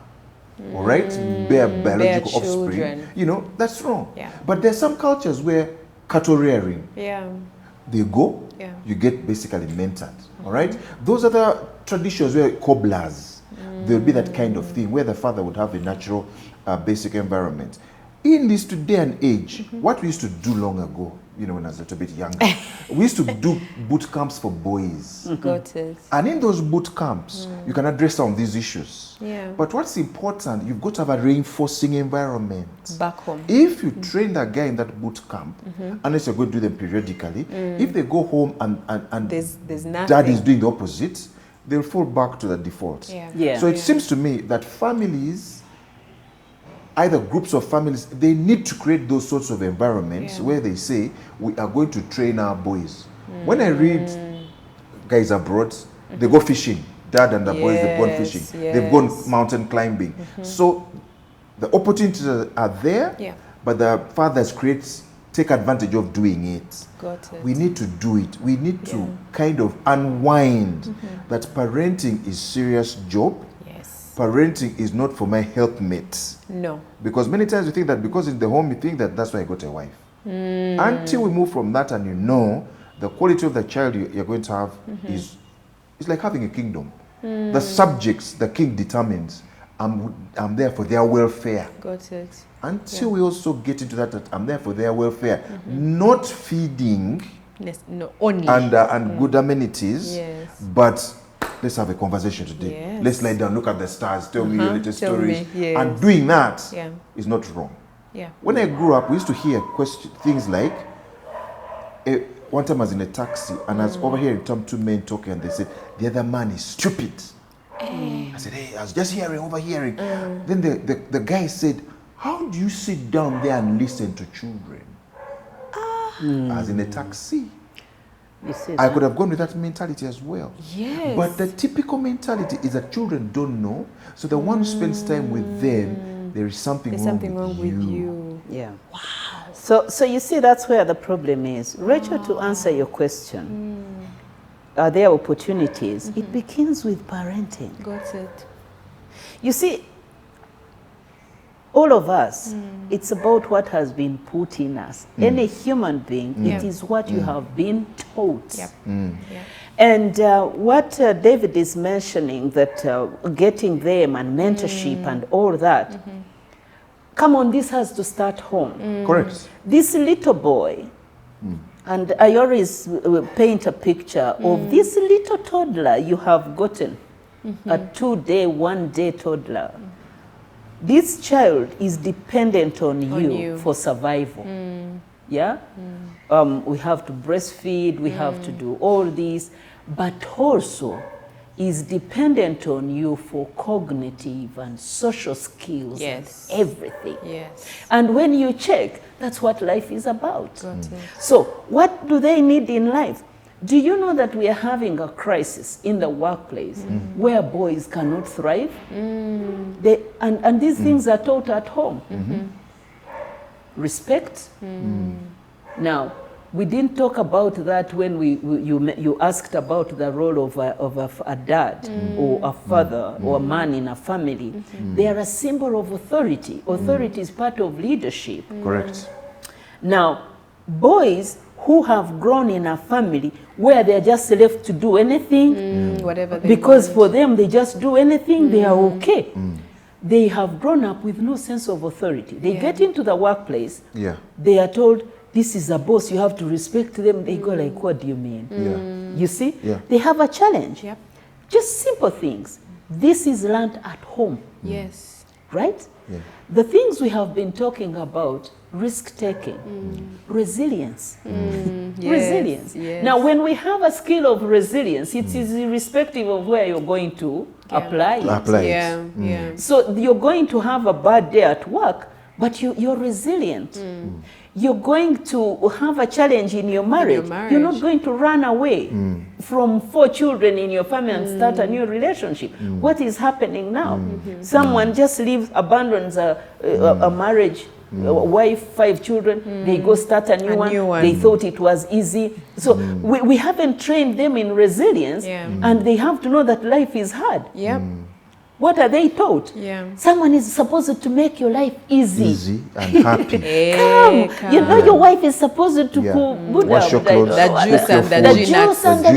all right, bear biological offspring, you know, that's wrong. But there's some cultures where cattle rearing, they go, you get basically mentored, all right? Those are the traditions where cobblers, there'll be that kind of thing where the father would have a natural basic environment. In this today and age, what we used to do long ago, you know, when I was a little bit younger, we used to do boot camps for boys. Got it. And in those boot camps, you can address some of these issues. But what's important, you've got to have a reinforcing environment. Back home. If you train that guy in that boot camp, unless you're going to do them periodically, if they go home and there's nothing. Dad is doing the opposite, they'll fall back to the default. So it seems to me that families, either groups of families, they need to create those sorts of environments where they say, we are going to train our boys. When I read guys abroad, they go fishing. Dad and the boys, they've gone fishing. They've gone mountain climbing. So the opportunities are there, but the fathers take advantage of doing it. Got it. We need to do it. We need to kind of unwind that parenting is serious job. Parenting is not for my helpmates. No. Because many times you think that because in the home, you think that that's why I got a wife. Until we move from that and you know the quality of the child you're going to have is like having a kingdom. The subjects the king determines, I'm there for their welfare. Got it. Until we also get into that I'm there for their welfare, not feeding No, only. and good amenities, Yes. but let's have a conversation today. Yes. Let's lie down, look at the stars, tell me your latest stories. Yes. And doing that is Yeah. not wrong. Yeah. When I grew up, we used to hear things like, one time I was in a taxi and I was overhearing two men talking and they said, the other man is stupid. I said, hey, I was just overhearing. Then the guy said, how do you sit down there and listen to children? I was in a taxi. You see I that? could have gone with that mentality as well. Yes. But the typical mentality is that children don't know. So the one who spends time with them, there is something wrong with you. Yeah. Wow. So you see, that's where the problem is. Rachel, to answer your question, are there opportunities? It begins with parenting. Got it. You see, all of us, it's about what has been put in us. Any human being, it is what you have been taught. Yep. Yeah. And what David is mentioning, that getting them and mentorship and all that, come on, this has to start home. Correct. This little boy, and I always paint a picture of this little toddler you have gotten, a 2-day, 1-day toddler. This child is dependent on you for survival. Yeah? We have to breastfeed, we have to do all these, but also is dependent on you for cognitive and social skills and everything. Yes. And when you check, that's what life is about. So what do they need in life? Do you know that we are having a crisis in the workplace where boys cannot thrive? And these things are taught at home. Respect. Now, we didn't talk about that when you asked about the role of a dad or a father or a man in a family. They are a symbol of authority. Authority is part of leadership. Correct. Now, boys who have grown in a family where they're just left to do anything, Whatever they because want. for them they just do anything, they are okay. They have grown up with no sense of authority. They get into the workplace, they are told, this is a boss, you have to respect them. They go like, what do you mean? You see? They have a challenge. Yep. Just simple things. This is learned at home. Yes. Right? The things we have been talking about, risk-taking, resilience. Resilience. Yes. Now, when we have a skill of resilience, it is irrespective of where you're going to apply it. Yeah. So you're going to have a bad day at work, but you're resilient. You're going to have a challenge in your marriage. You're not going to run away from 4 children in your family and start a new relationship. What is happening now? Someone just leaves, abandons a marriage, a wife, 5 children, they go start a new one. They thought it was easy. So we haven't trained them in resilience, and they have to know that life is hard. Yep. What are they taught? Someone is supposed to make your life easy and happy. Come. You know your wife is supposed to wash your clothes, the juice and the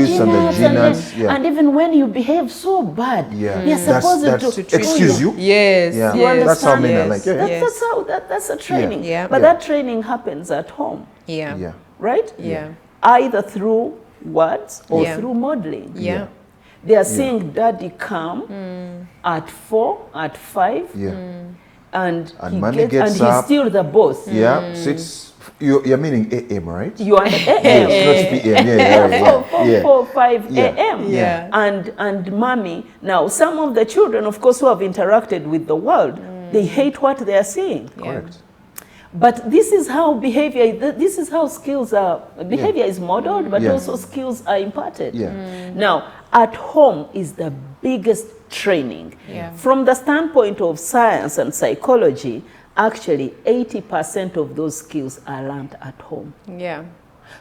G-nuts. And even when you behave so bad, you're supposed to excuse you. Yes. You understand? That's how men are like. That's a training. But that training happens at home. Right? Either through words or through modeling. They are seeing daddy come at 4, at 5, and he's still the boss. Sits. You're meaning AM, right? You are AM. Yes, not PM. 4, 5 AM. And mommy. Now, some of the children, of course, who have interacted with the world, they hate what they are seeing. Correct. But this is how this is how skills are, behavior is modeled, but also skills are imparted. Now, at home is the biggest training. From the standpoint of science and psychology, actually 80% of those skills are learned at home.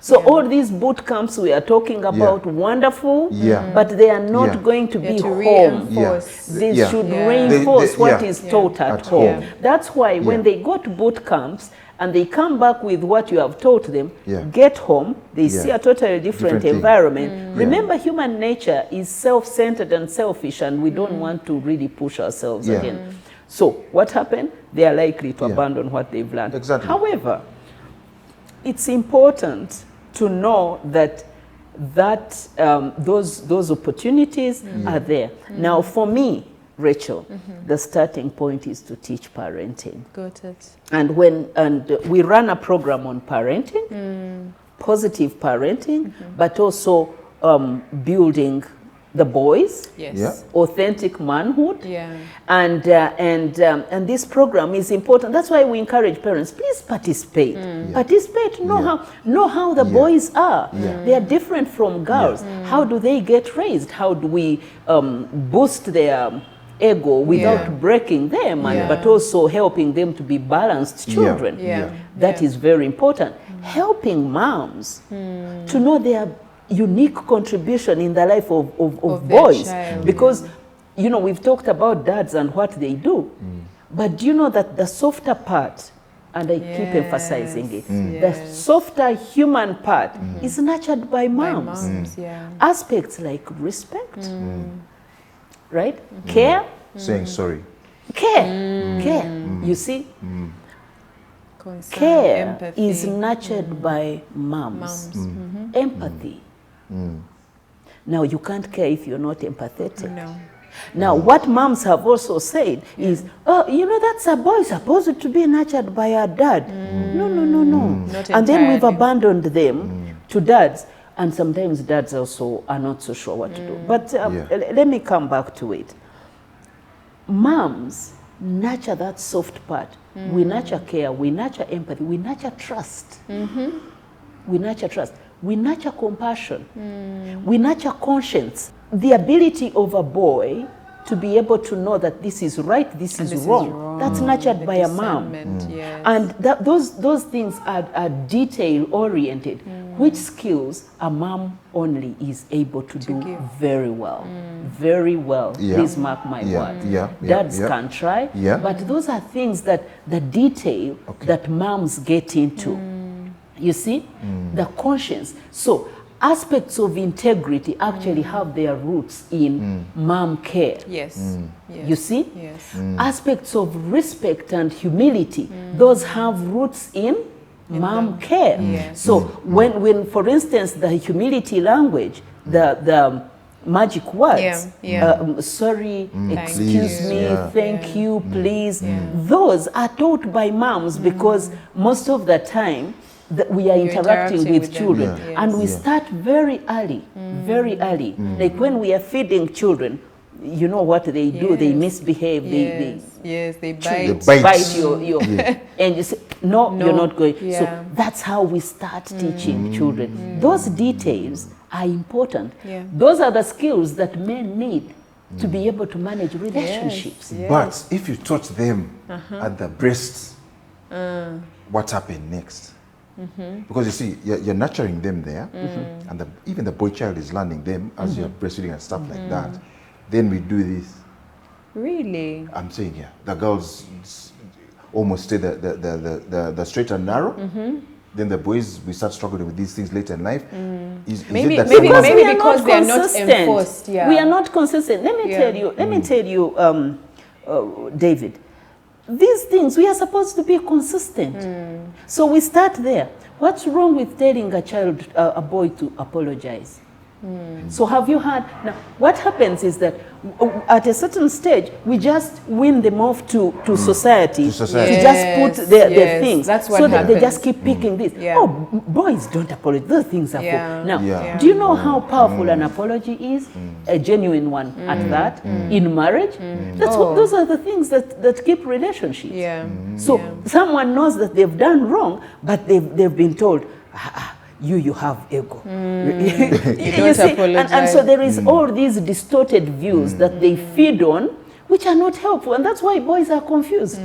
So all these boot camps we are talking about, wonderful, but they are not going to be to home. reinforce. They should reinforce what is taught at home. That's why when they go to boot camps and they come back with what you have taught them, get home, they see a totally different environment. Remember, human nature is self-centered and selfish, and we don't want to really push ourselves again. So what happened? They are likely to abandon what they've learned. Exactly. However, it's important to know that those opportunities are there. Now, for me, Rachel, the starting point is to teach parenting. Got it. And we run a program on parenting, positive parenting, but also building the boys, authentic manhood, and this program is important. That's why we encourage parents, please participate. Participate, know how the boys are. They are different from girls. How do they get raised? How do we boost their ego without breaking them, but also helping them to be balanced children? That is very important. Helping moms to know their unique contribution in the life of boys, because we've talked about dads and what they do, but do you know that the softer part, and I keep emphasizing it, the softer human part is nurtured by moms. Aspects like respect, right? Care, saying sorry, care, you see. Concern, care empathy. is nurtured by moms. Empathy. Now, you can't care if you're not empathetic. No. Now, what moms have also said is, oh, that's a boy supposed to be nurtured by a dad. No. Not And then we've entirely. abandoned them to dads. And sometimes dads also are not so sure what to do. But let me come back to it. Moms nurture that soft part. We nurture care, we nurture empathy, we nurture trust. We nurture trust. We nurture compassion. We nurture conscience. The ability of a boy to be able to know that this is right, this is wrong. That's nurtured by a mom. And those things are detail-oriented, which skills a mom only is able to do very well. Very well. Please mark my word. Dads can try, but those are things that the detail that moms get into. You see, the conscience. So aspects of integrity actually have their roots in mom care. You see? Aspects of respect and humility, those have roots in mom care. So when, for instance, the humility language, the magic words, sorry, excuse me, thank you, please, those are taught by moms because most of the time, we are interacting with children, and we start very early, like when we are feeding children, you know what they do, they misbehave, they bite. They bite your and you say, no, you're not going. So that's how we start teaching children. Those details are important. Those are the skills that men need to be able to manage relationships. But if you taught them at the breast, what happened next? Because you see, you're nurturing them there, and even the boy child is learning them as you're breastfeeding and stuff like that. Then we do this. Really? I'm saying, the girls almost stay the straight and narrow. Then the boys, we start struggling with these things later in life. Maybe because they are not enforced. We are not consistent. Let me tell you, David. These things, we are supposed to be consistent. So we start there. What's wrong with telling a child, a boy to apologize? So have you had, now what happens is that at a certain stage, we just win them off to society, to just put their things. That's what so happens. that they just keep picking this. Oh, boys don't apologize, those things are for. Now, do you know how powerful an apology is? A genuine one at that, in marriage. Those are the things that keep relationships. So someone knows that they've done wrong, but they've been told, you have ego. You see? And so there is all these distorted views that they feed on, which are not helpful. And that's why boys are confused.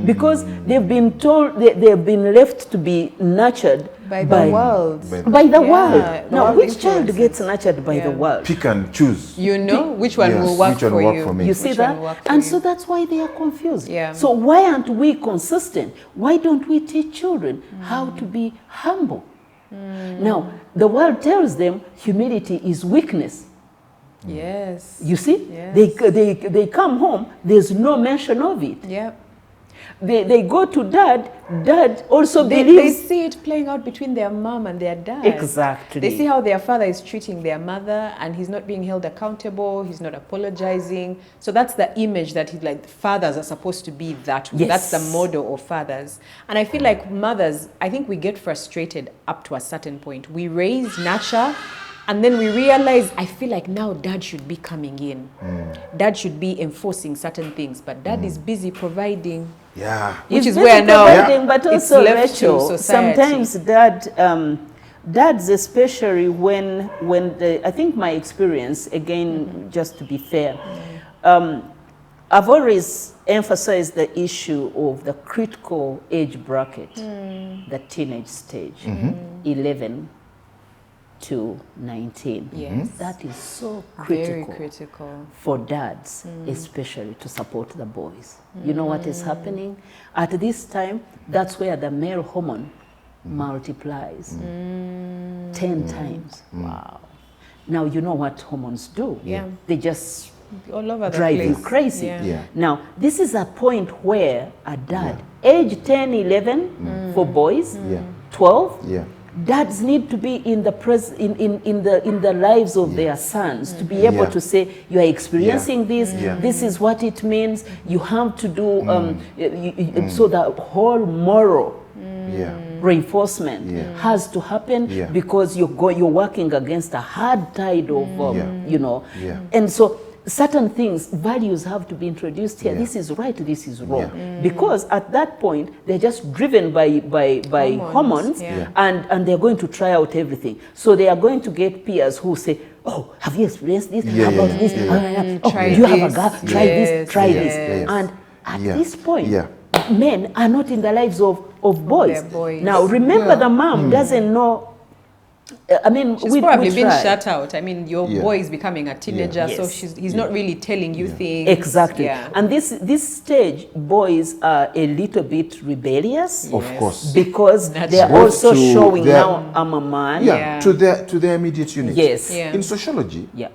Because they've been told, they've been left to be nurtured By the world. By the Yeah, world. the Now, world which child influences. gets nurtured by the world? Pick and choose. You know which one will work which one for will work you. for me. You see Which one that? will work for And you. so that's why they are confused. Yeah. So why aren't we consistent? Why don't we teach children how to be humble? Now, the world tells them humility is weakness. Yes. You see? Yes. They come home, there's no mention of it. Yep. They go to dad also They believes... see it playing out between their mom and their dad. Exactly. They see how their father is treating their mother and he's not being held accountable, he's not apologizing. So that's the image that fathers are supposed to be that way. Yes. That's the model of fathers. And I feel like mothers, I think we get frustrated up to a certain point. We raise, nurture, and then we realize, I feel like now dad should be coming in. Dad should be enforcing certain things, but dad is busy providing. Yeah. Which It's is where now providing, but it's also, left to Reachel, society. sometimes dads especially when I think my experience, again, just to be fair, I've always emphasized the issue of the critical age bracket, the teenage stage, 11 to 19. Yes. That is so Very critical critical. for dads, especially to support the boys. You know what is happening? At this time, that's where the male hormone multiplies 10 times. Wow. Now, you know what hormones do. Yeah. They just All over the drive place. you crazy. Yeah. Now, this is a point where a dad, age 10, 11 for boys, 12, Yeah. dads need to be in the in the lives of their sons to be able to say, you are experiencing this, this is what it means, you have to do so the whole moral reinforcement has to happen because you're working against a hard tide of you know, and so certain things, values have to be introduced here. This is right, this is wrong. Because at that point, they're just driven by hormones and they're going to try out everything. So they are going to get peers who say, oh, have you experienced this? How about this? Oh, Try you have a this. girl, try this, try Yes. this. And at this point, men are not in the lives of boys. their boys. Now, remember the mom doesn't know. I mean, She's we probably been try. shut out. I mean, your boy is becoming a teenager, so Yes. he's not really telling you things. Exactly. Yeah. And this stage, boys are a little bit rebellious. Of course. Because they're Naturally. also Both to showing their- now, I'm a man. Yeah, to their immediate unit. Yes. Yeah. In sociology, Yeah.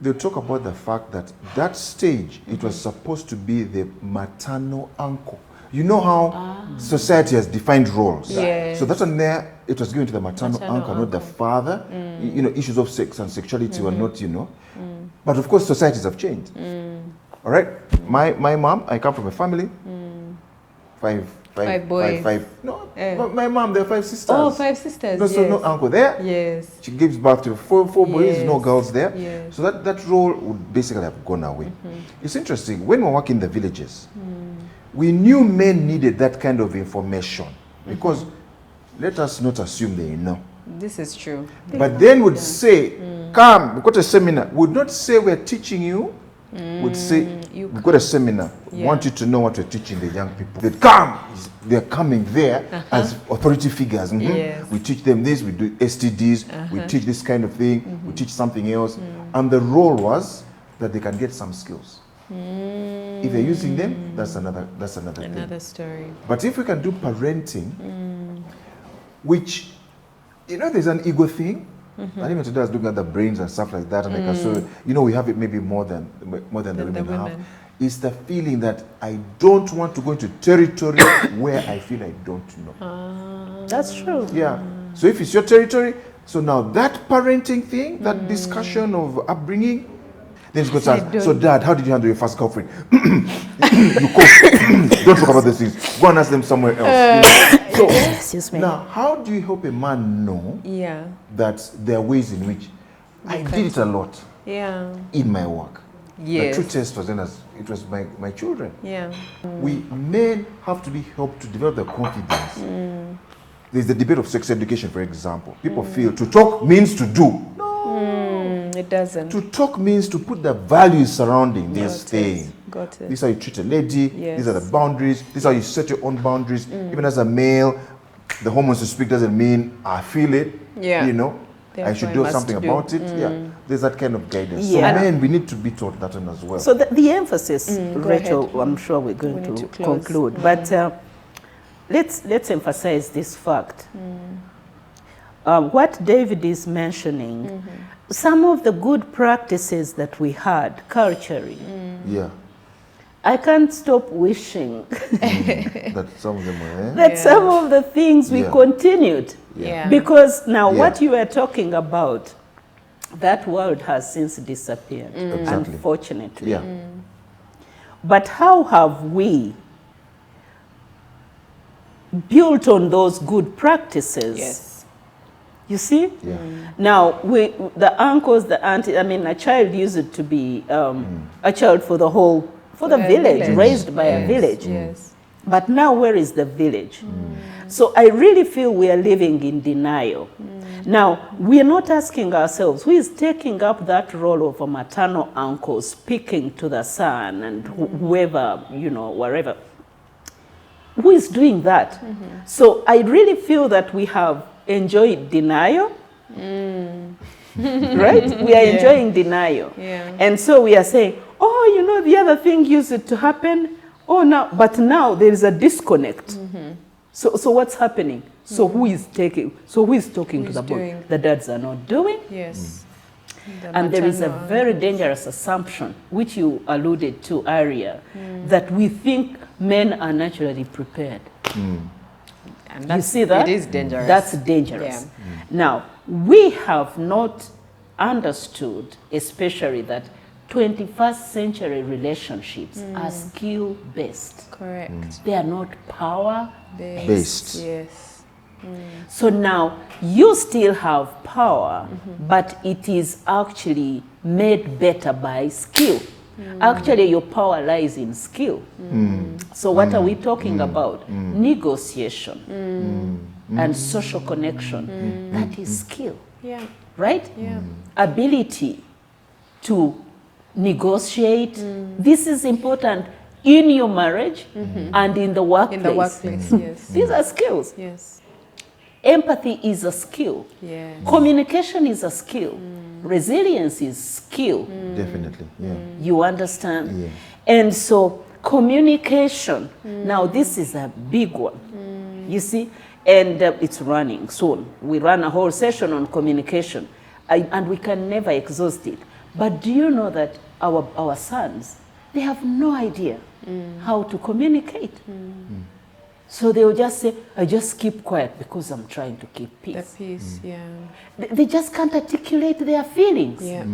they talk about the fact that that stage, it was supposed to be the maternal uncle. You know how society has defined roles. Yes. So that's on there, it was given to the maternal uncle, not the father. You know, issues of sex and sexuality were not, you know. But of course, societies have changed. All right? My mom, I come from a family, Five boys. No, my mom, there are 5 sisters. Oh, 5 sisters. No, so no uncle there. Yes. She gives birth to four boys, no Yes. girls there. Yes. So that role would basically have gone away. It's interesting, when we work in the villages, we knew men needed that kind of information because let us not assume they know. This is true. But then would say, come, we've got a seminar. Would not say we're teaching you, would say, we've got a seminar. We want you to know what we're teaching the young people. They come, they're coming there as authority figures. Yes. We teach them this, we do STDs, we teach this kind of thing, we teach something else. And the role was that they can get some skills. If they're using them, that's another thing. Another story. But if we can do parenting, which, you know, there's an ego thing. And even today I was looking at the brains and stuff like that, and like, so, you know, we have it maybe more than the women have. It's the feeling that I don't want to go into territory where I feel I don't know. That's true. Yeah. So if it's your territory, so now that parenting thing, that discussion of upbringing, then it's going to ask, so dad, how did you handle your first girlfriend? You cook. Don't talk about these things. Go and ask them somewhere else. You know? So Excuse me. now, how do you help a man know that there are ways in which I did it a lot in my work? Yes. The true test was then as it was my children. Yeah. We men have to be helped to develop the confidence. There's the debate of sex education, for example. People feel to talk means to do. It doesn't. To talk means to put the values surrounding this thing. Got it. This is how you treat a lady. Yes. These are the boundaries. This is how you set your own boundaries. Even as a male, the hormones to speak doesn't mean I feel it. Yeah. You know, I should do something about it. Yeah, there's that kind of guidance. Yeah. So men, we need to be taught that one as well. So the emphasis, Rachel, ahead. I'm sure we're going need to to close. conclude, but let's emphasize this fact. What David is mentioning, some of the good practices that we had culturally, Yeah, I can't stop wishing that some of them were. that some of the things we Yeah. continued. Yeah. Because now Yeah. what you are talking about, that world has since disappeared, Exactly. unfortunately. Yeah. But how have we built on those good practices? Yes. You see? Yeah. Now, the uncles, the aunties, I mean, a child used to be a child for the whole, for the village, raised by a village. Yes. But now, where is the village? So I really feel we are living in denial. Now, we are not asking ourselves, who is taking up that role of a maternal uncle, speaking to the son and whoever, you know, wherever. Who is doing that? So I really feel that we have enjoyed denial. Right? We are enjoying denial. Yeah. And so we are saying, oh, you know, the other thing used to happen. Oh, now, but now there is a disconnect. So what's happening? So who is taking? So who is talking to the boy? doing? The dads are not doing. Yes. The And there is a maternal very dangerous assumption, which you alluded to earlier, that we think men are naturally prepared. and You that's, see that? It is dangerous. That's dangerous. Yeah. Now, we have not understood, especially that 21st century relationships are skill-based. correct. They are not power-based. Based. Yes. So now you still have power, but it is actually made better by skill. Actually, your power lies in skill. So what are we talking about? Negotiation and social connection. That is skill, Yeah. right? Yeah. Ability to negotiate. This is important in your marriage and in the workplace. In the workplace. Yes. These are skills. Yes. Empathy is a skill. Yes. Communication is a skill. Resilience is skill. Definitely. Yeah. You understand? Yeah. And so communication, now this is a big one. You see? And it's running soon. We run a whole session on communication. And we can never exhaust it. But do you know that our sons, they have no idea how to communicate. So they will just say, I just keep quiet because I'm trying to keep The peace. peace. Yeah. They just can't articulate their feelings. Yeah.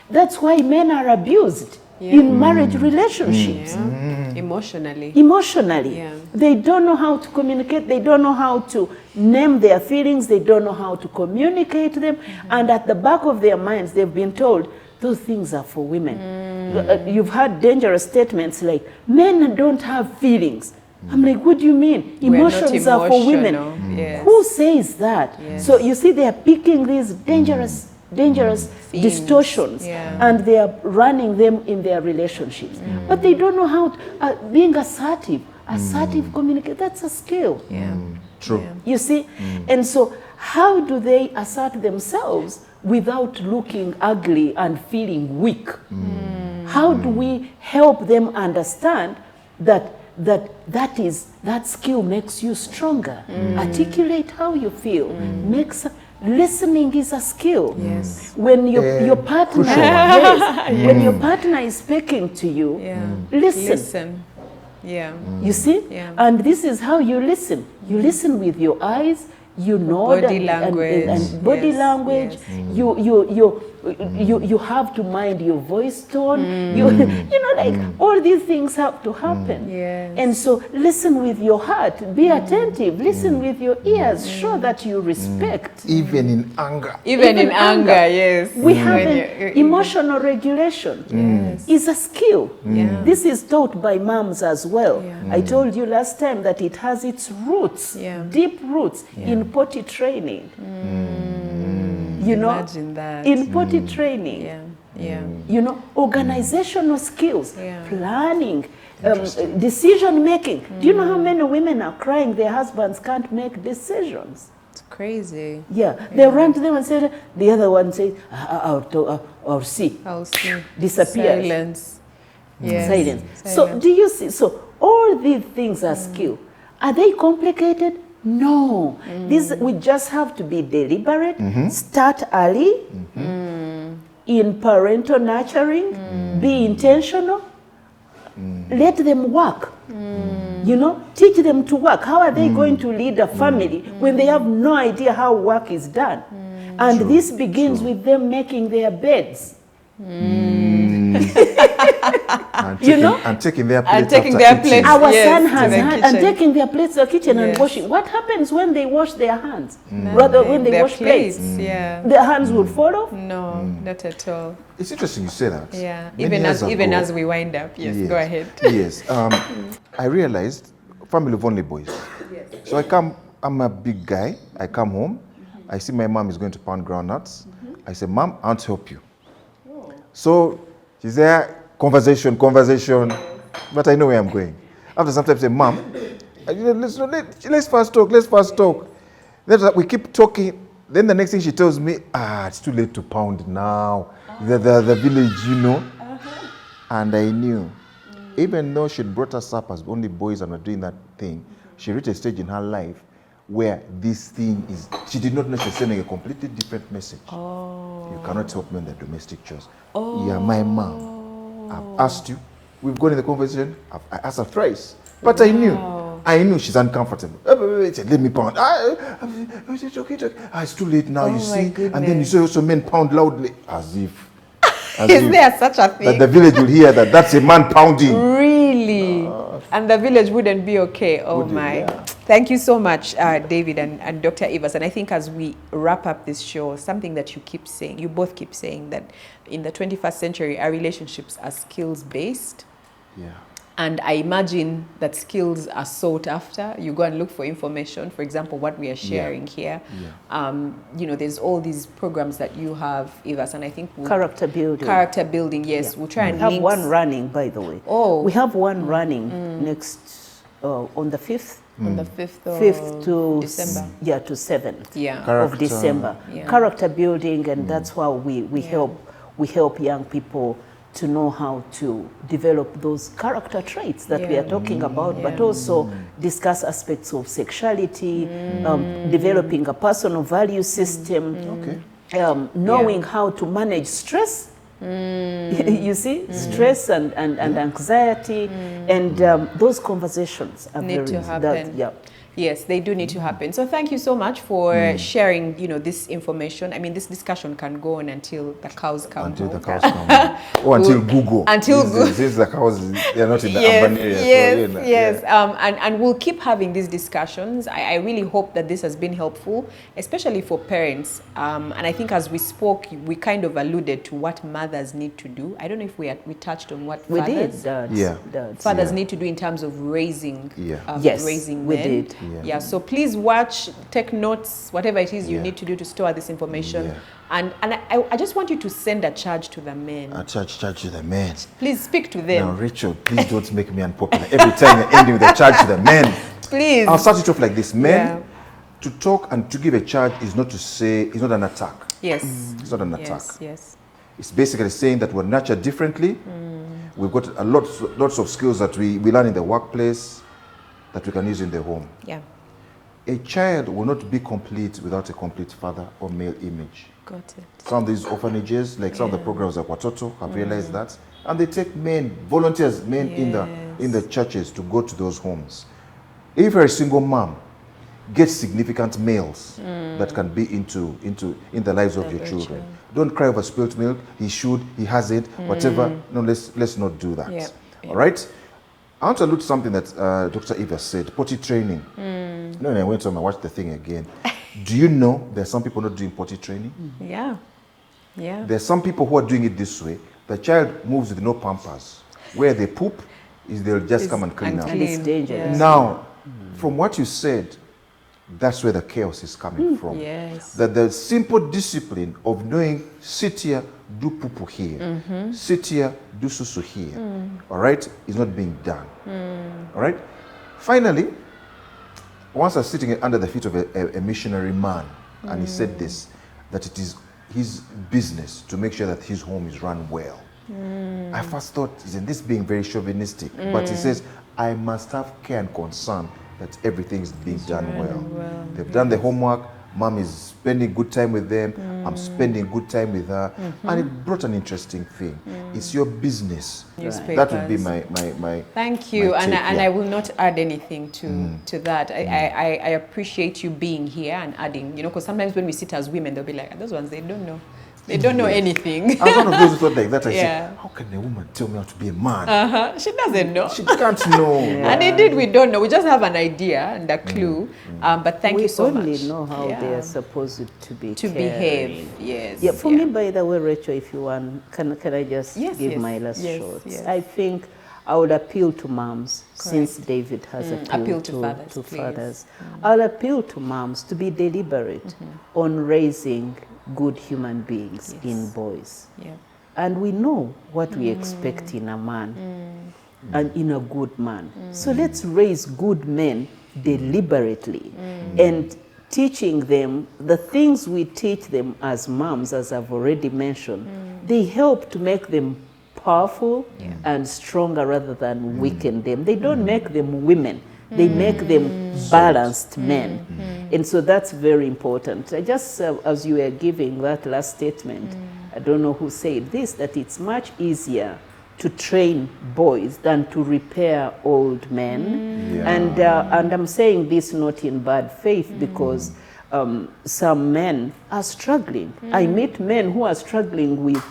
That's why men are abused in marriage relationships. Yeah. Emotionally. Emotionally. Yeah. They don't know how to communicate. They don't know how to name their feelings. They don't know how to communicate them. And at the back of their minds, they've been told, those things are for women. You've heard dangerous statements like, men don't have feelings. I'm like, what do you mean? Emotions are for women. Yes. Who says that? Yes. So you see, they are picking these dangerous Themes. distortions, Yeah. and they are running them in their relationships. But they don't know how to, being assertive communicate, that's a skill. Yeah. True. Yeah. You see? And so how do they assert themselves without looking ugly and feeling weak? How do we help them understand that that skill makes you stronger? Articulate how you feel. Listening is a skill. Yes. When your partner, crucial one. yes, when your partner is speaking to you, Yeah. listen. Yeah. You see? Yeah. And this is how you listen. You listen with your eyes, you nod Body and language. body Yes, language. yes. You have to mind your voice tone. You know, like all these things have to happen. Yes. And so listen with your heart, be attentive, listen with your ears, show that you respect. Even in anger. Even in anger, yes. We have When an you're- emotional regulation. Yes. Is a skill. Yeah. This is taught by moms as well. Yeah. I told you last time that it has its roots, Yeah. deep roots in potty training. You know, Imagine that. in potty training. Yeah. Yeah. You know, organizational skills, Yeah. planning, decision making. Do you know how many women are crying their husbands can't make decisions? It's crazy. Yeah, they run to them and say, the other one says, I'll see. I'll see. Disappears. Silence. Yes. Silence. So do you see? So all these things are skill. Are they complicated? No. These we just have to be deliberate, start early, in parental nurturing, be intentional, let them work. You know, teach them to work. How are they going to lead a family when they have no idea how work is done? And this begins with them making their beds. And taking their plates. And taking their plates. Our Yes, son to has the and kitchen. taking their plates to the kitchen and Yes. washing. What happens when they wash their hands? Rather, when they Their wash plates, Yeah. their hands will fall off. No, not at all. It's interesting you say that. Yeah. Many years Even ago- as we wind up. Yes. Go ahead. Yes. I realized, family of only boys. So I'm a big guy. I come home. I see my mom is going to pound groundnuts. I say, Mom, I want to help you. So she's there, conversation. But I know where I'm going. After some time, I say, Mom, let's fast talk. Then we keep talking. Then the next thing she tells me, it's too late to pound now. The village, you know. And I knew, even though she brought us up as only boys and were doing that thing, she reached a stage in her life where this thing is, she did not know she was sending a completely different message. You cannot help me in the domestic chores. You're my mom. I've asked you. We've gone in the conversation. I asked her thrice. But I knew she's uncomfortable. Let me pound. It's okay. It's too late now, you see. Goodness. And then you see also men pound loudly. As if Is there such a thing? that the village will hear that's a man pounding. Really? And the village wouldn't be okay. Oh Wouldn't, my. yeah. Thank you so much, David and Dr. Evas. And I think as we wrap up this show, something that you keep saying, you both keep saying, that in the 21st century, our relationships are skills-based. Yeah. And I imagine that skills are sought after. You go and look for information. For example, what we are sharing here. You know, there's all these programs that you have, Evas, and I think Character building. Character building, yes. We'll try and We have link one running, by the way. Oh. We have one running next, on the 5th. on the 5th of 5th to December. to 7th Yeah. of December. Yeah. Character building, and that's how we help young people to know how to develop those character traits that we are talking about, but also discuss aspects of sexuality, developing a personal value system, knowing how to manage stress. You see, stress and anxiety, and those conversations are Need to happen. that, Yes, they do need to happen. So thank you so much for sharing, you know, this information. I mean, this discussion can go on until the cows come Until home. the cows come home. Or until Google. Until Google. Since the cows, they're not in the urban area. Yes. And we'll keep having these discussions. I really hope that this has been helpful, especially for parents. And I think as we spoke, we kind of alluded to what mothers need to do. I don't know if we touched on what we fathers, did. fathers need to do in terms of raising, Yes, raising we men. did. Yeah, so please watch, take notes, whatever it is you need to do to store this information. Yeah. And I just want you to send a charge to the men. A charge to the men. Please speak to them. Now, Rachel, please don't make me unpopular. Every time you're ending with a charge to the men. Please. I'll start it off like this. Men, to talk and to give a charge is not to say, it's not an attack. Yes. It's not an attack. Yes. It's basically saying that we're nurtured differently. We've got lots of skills that we learn in the workplace that we can use in the home. Yeah. A child will not be complete without a complete father or male image. Got it. Some of these orphanages, like some of the programs like Watoto, have realized that. And they take men, volunteers, men in the churches to go to those homes. If you're a single mom, get significant males that can be in the lives of your children. Don't cry over spilt milk. He should, he has it, whatever. No, let's not do that. Yeah. All right? I want to allude to something that Dr. Evas said, potty training. No, I went home and watched the thing again. Do you know there's some people not doing potty training? Yeah. Yeah. There's some people who are doing it this way. The child moves with no pampers. Where they poop, they'll just come and clean up. And it's dangerous. Now, from what you said, that's where the chaos is coming from. Yes. That the simple discipline of knowing, sit here, do poo-poo here, sit here, do susu here, all right, is not being done. All right? Finally, once I was sitting under the feet of a missionary man, and he said this, that it is his business to make sure that his home is run well. I first thought, isn't this being very chauvinistic? But he says, I must have care and concern that everything is being done well. They've done the homework, mom is spending good time with them, I'm spending good time with her, and it brought an interesting thing. It's your business. That would be my Thank you, my and take, I will not add anything to that. I appreciate you being here and adding, you know, because sometimes when we sit as women, they'll be like, those ones, they don't know. They don't know anything. I was one of those who thought like that. I Yeah. said, how can a woman tell me how to be a man? She doesn't know. She can't know. And indeed, we don't know. We just have an idea and a clue. But thank you so much. We only know how they are supposed to be behave. Yes. Yeah. For me, by the way, Rachel, if you want, can I just give my last short? Yes. I think I would appeal to moms, since David has appealed to fathers. I'll appeal to moms to be deliberate on raising good human beings in boys. Yeah. And we know what we expect in a man and in a good man. So let's raise good men deliberately and teaching them the things we teach them as moms, as I've already mentioned. They help to make them powerful and stronger rather than weaken them. They don't make them women. They make them balanced men. And so that's very important. I just, as you were giving that last statement, I don't know who said this, that it's much easier to train boys than to repair old men. And I'm saying this not in bad faith, because some men are struggling. I meet men who are struggling with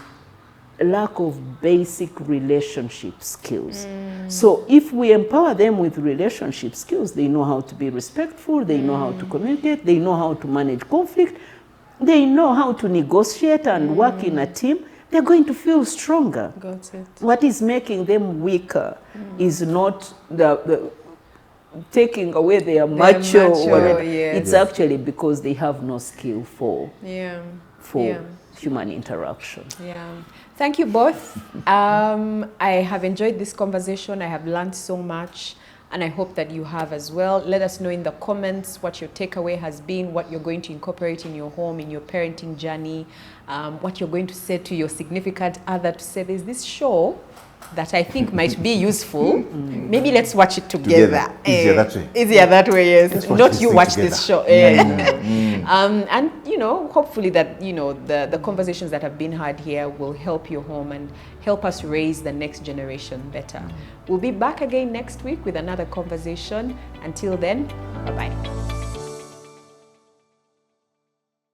lack of basic relationship skills. So if we empower them with relationship skills, they know how to be respectful, they know how to communicate, they know how to manage conflict, they know how to negotiate and work in a team, they're going to feel stronger. Got it. What is making them weaker is not the taking away their macho or whatever. It's actually because they have no skill for human interaction. Thank you both. I have enjoyed this conversation. I have learned so much, and I hope that you have as well. Let us know in the comments what your takeaway has been, what you're going to incorporate in your home, in your parenting journey, what you're going to say to your significant other to say, there's this show that I think might be useful. Maybe let's watch it together. Easier that way. Easier that way, yes. Not you watch together. this show. And, you know, hopefully that, you know, the conversations that have been had here will help your home and help us raise the next generation better. We'll be back again next week with another conversation. Until then, bye-bye.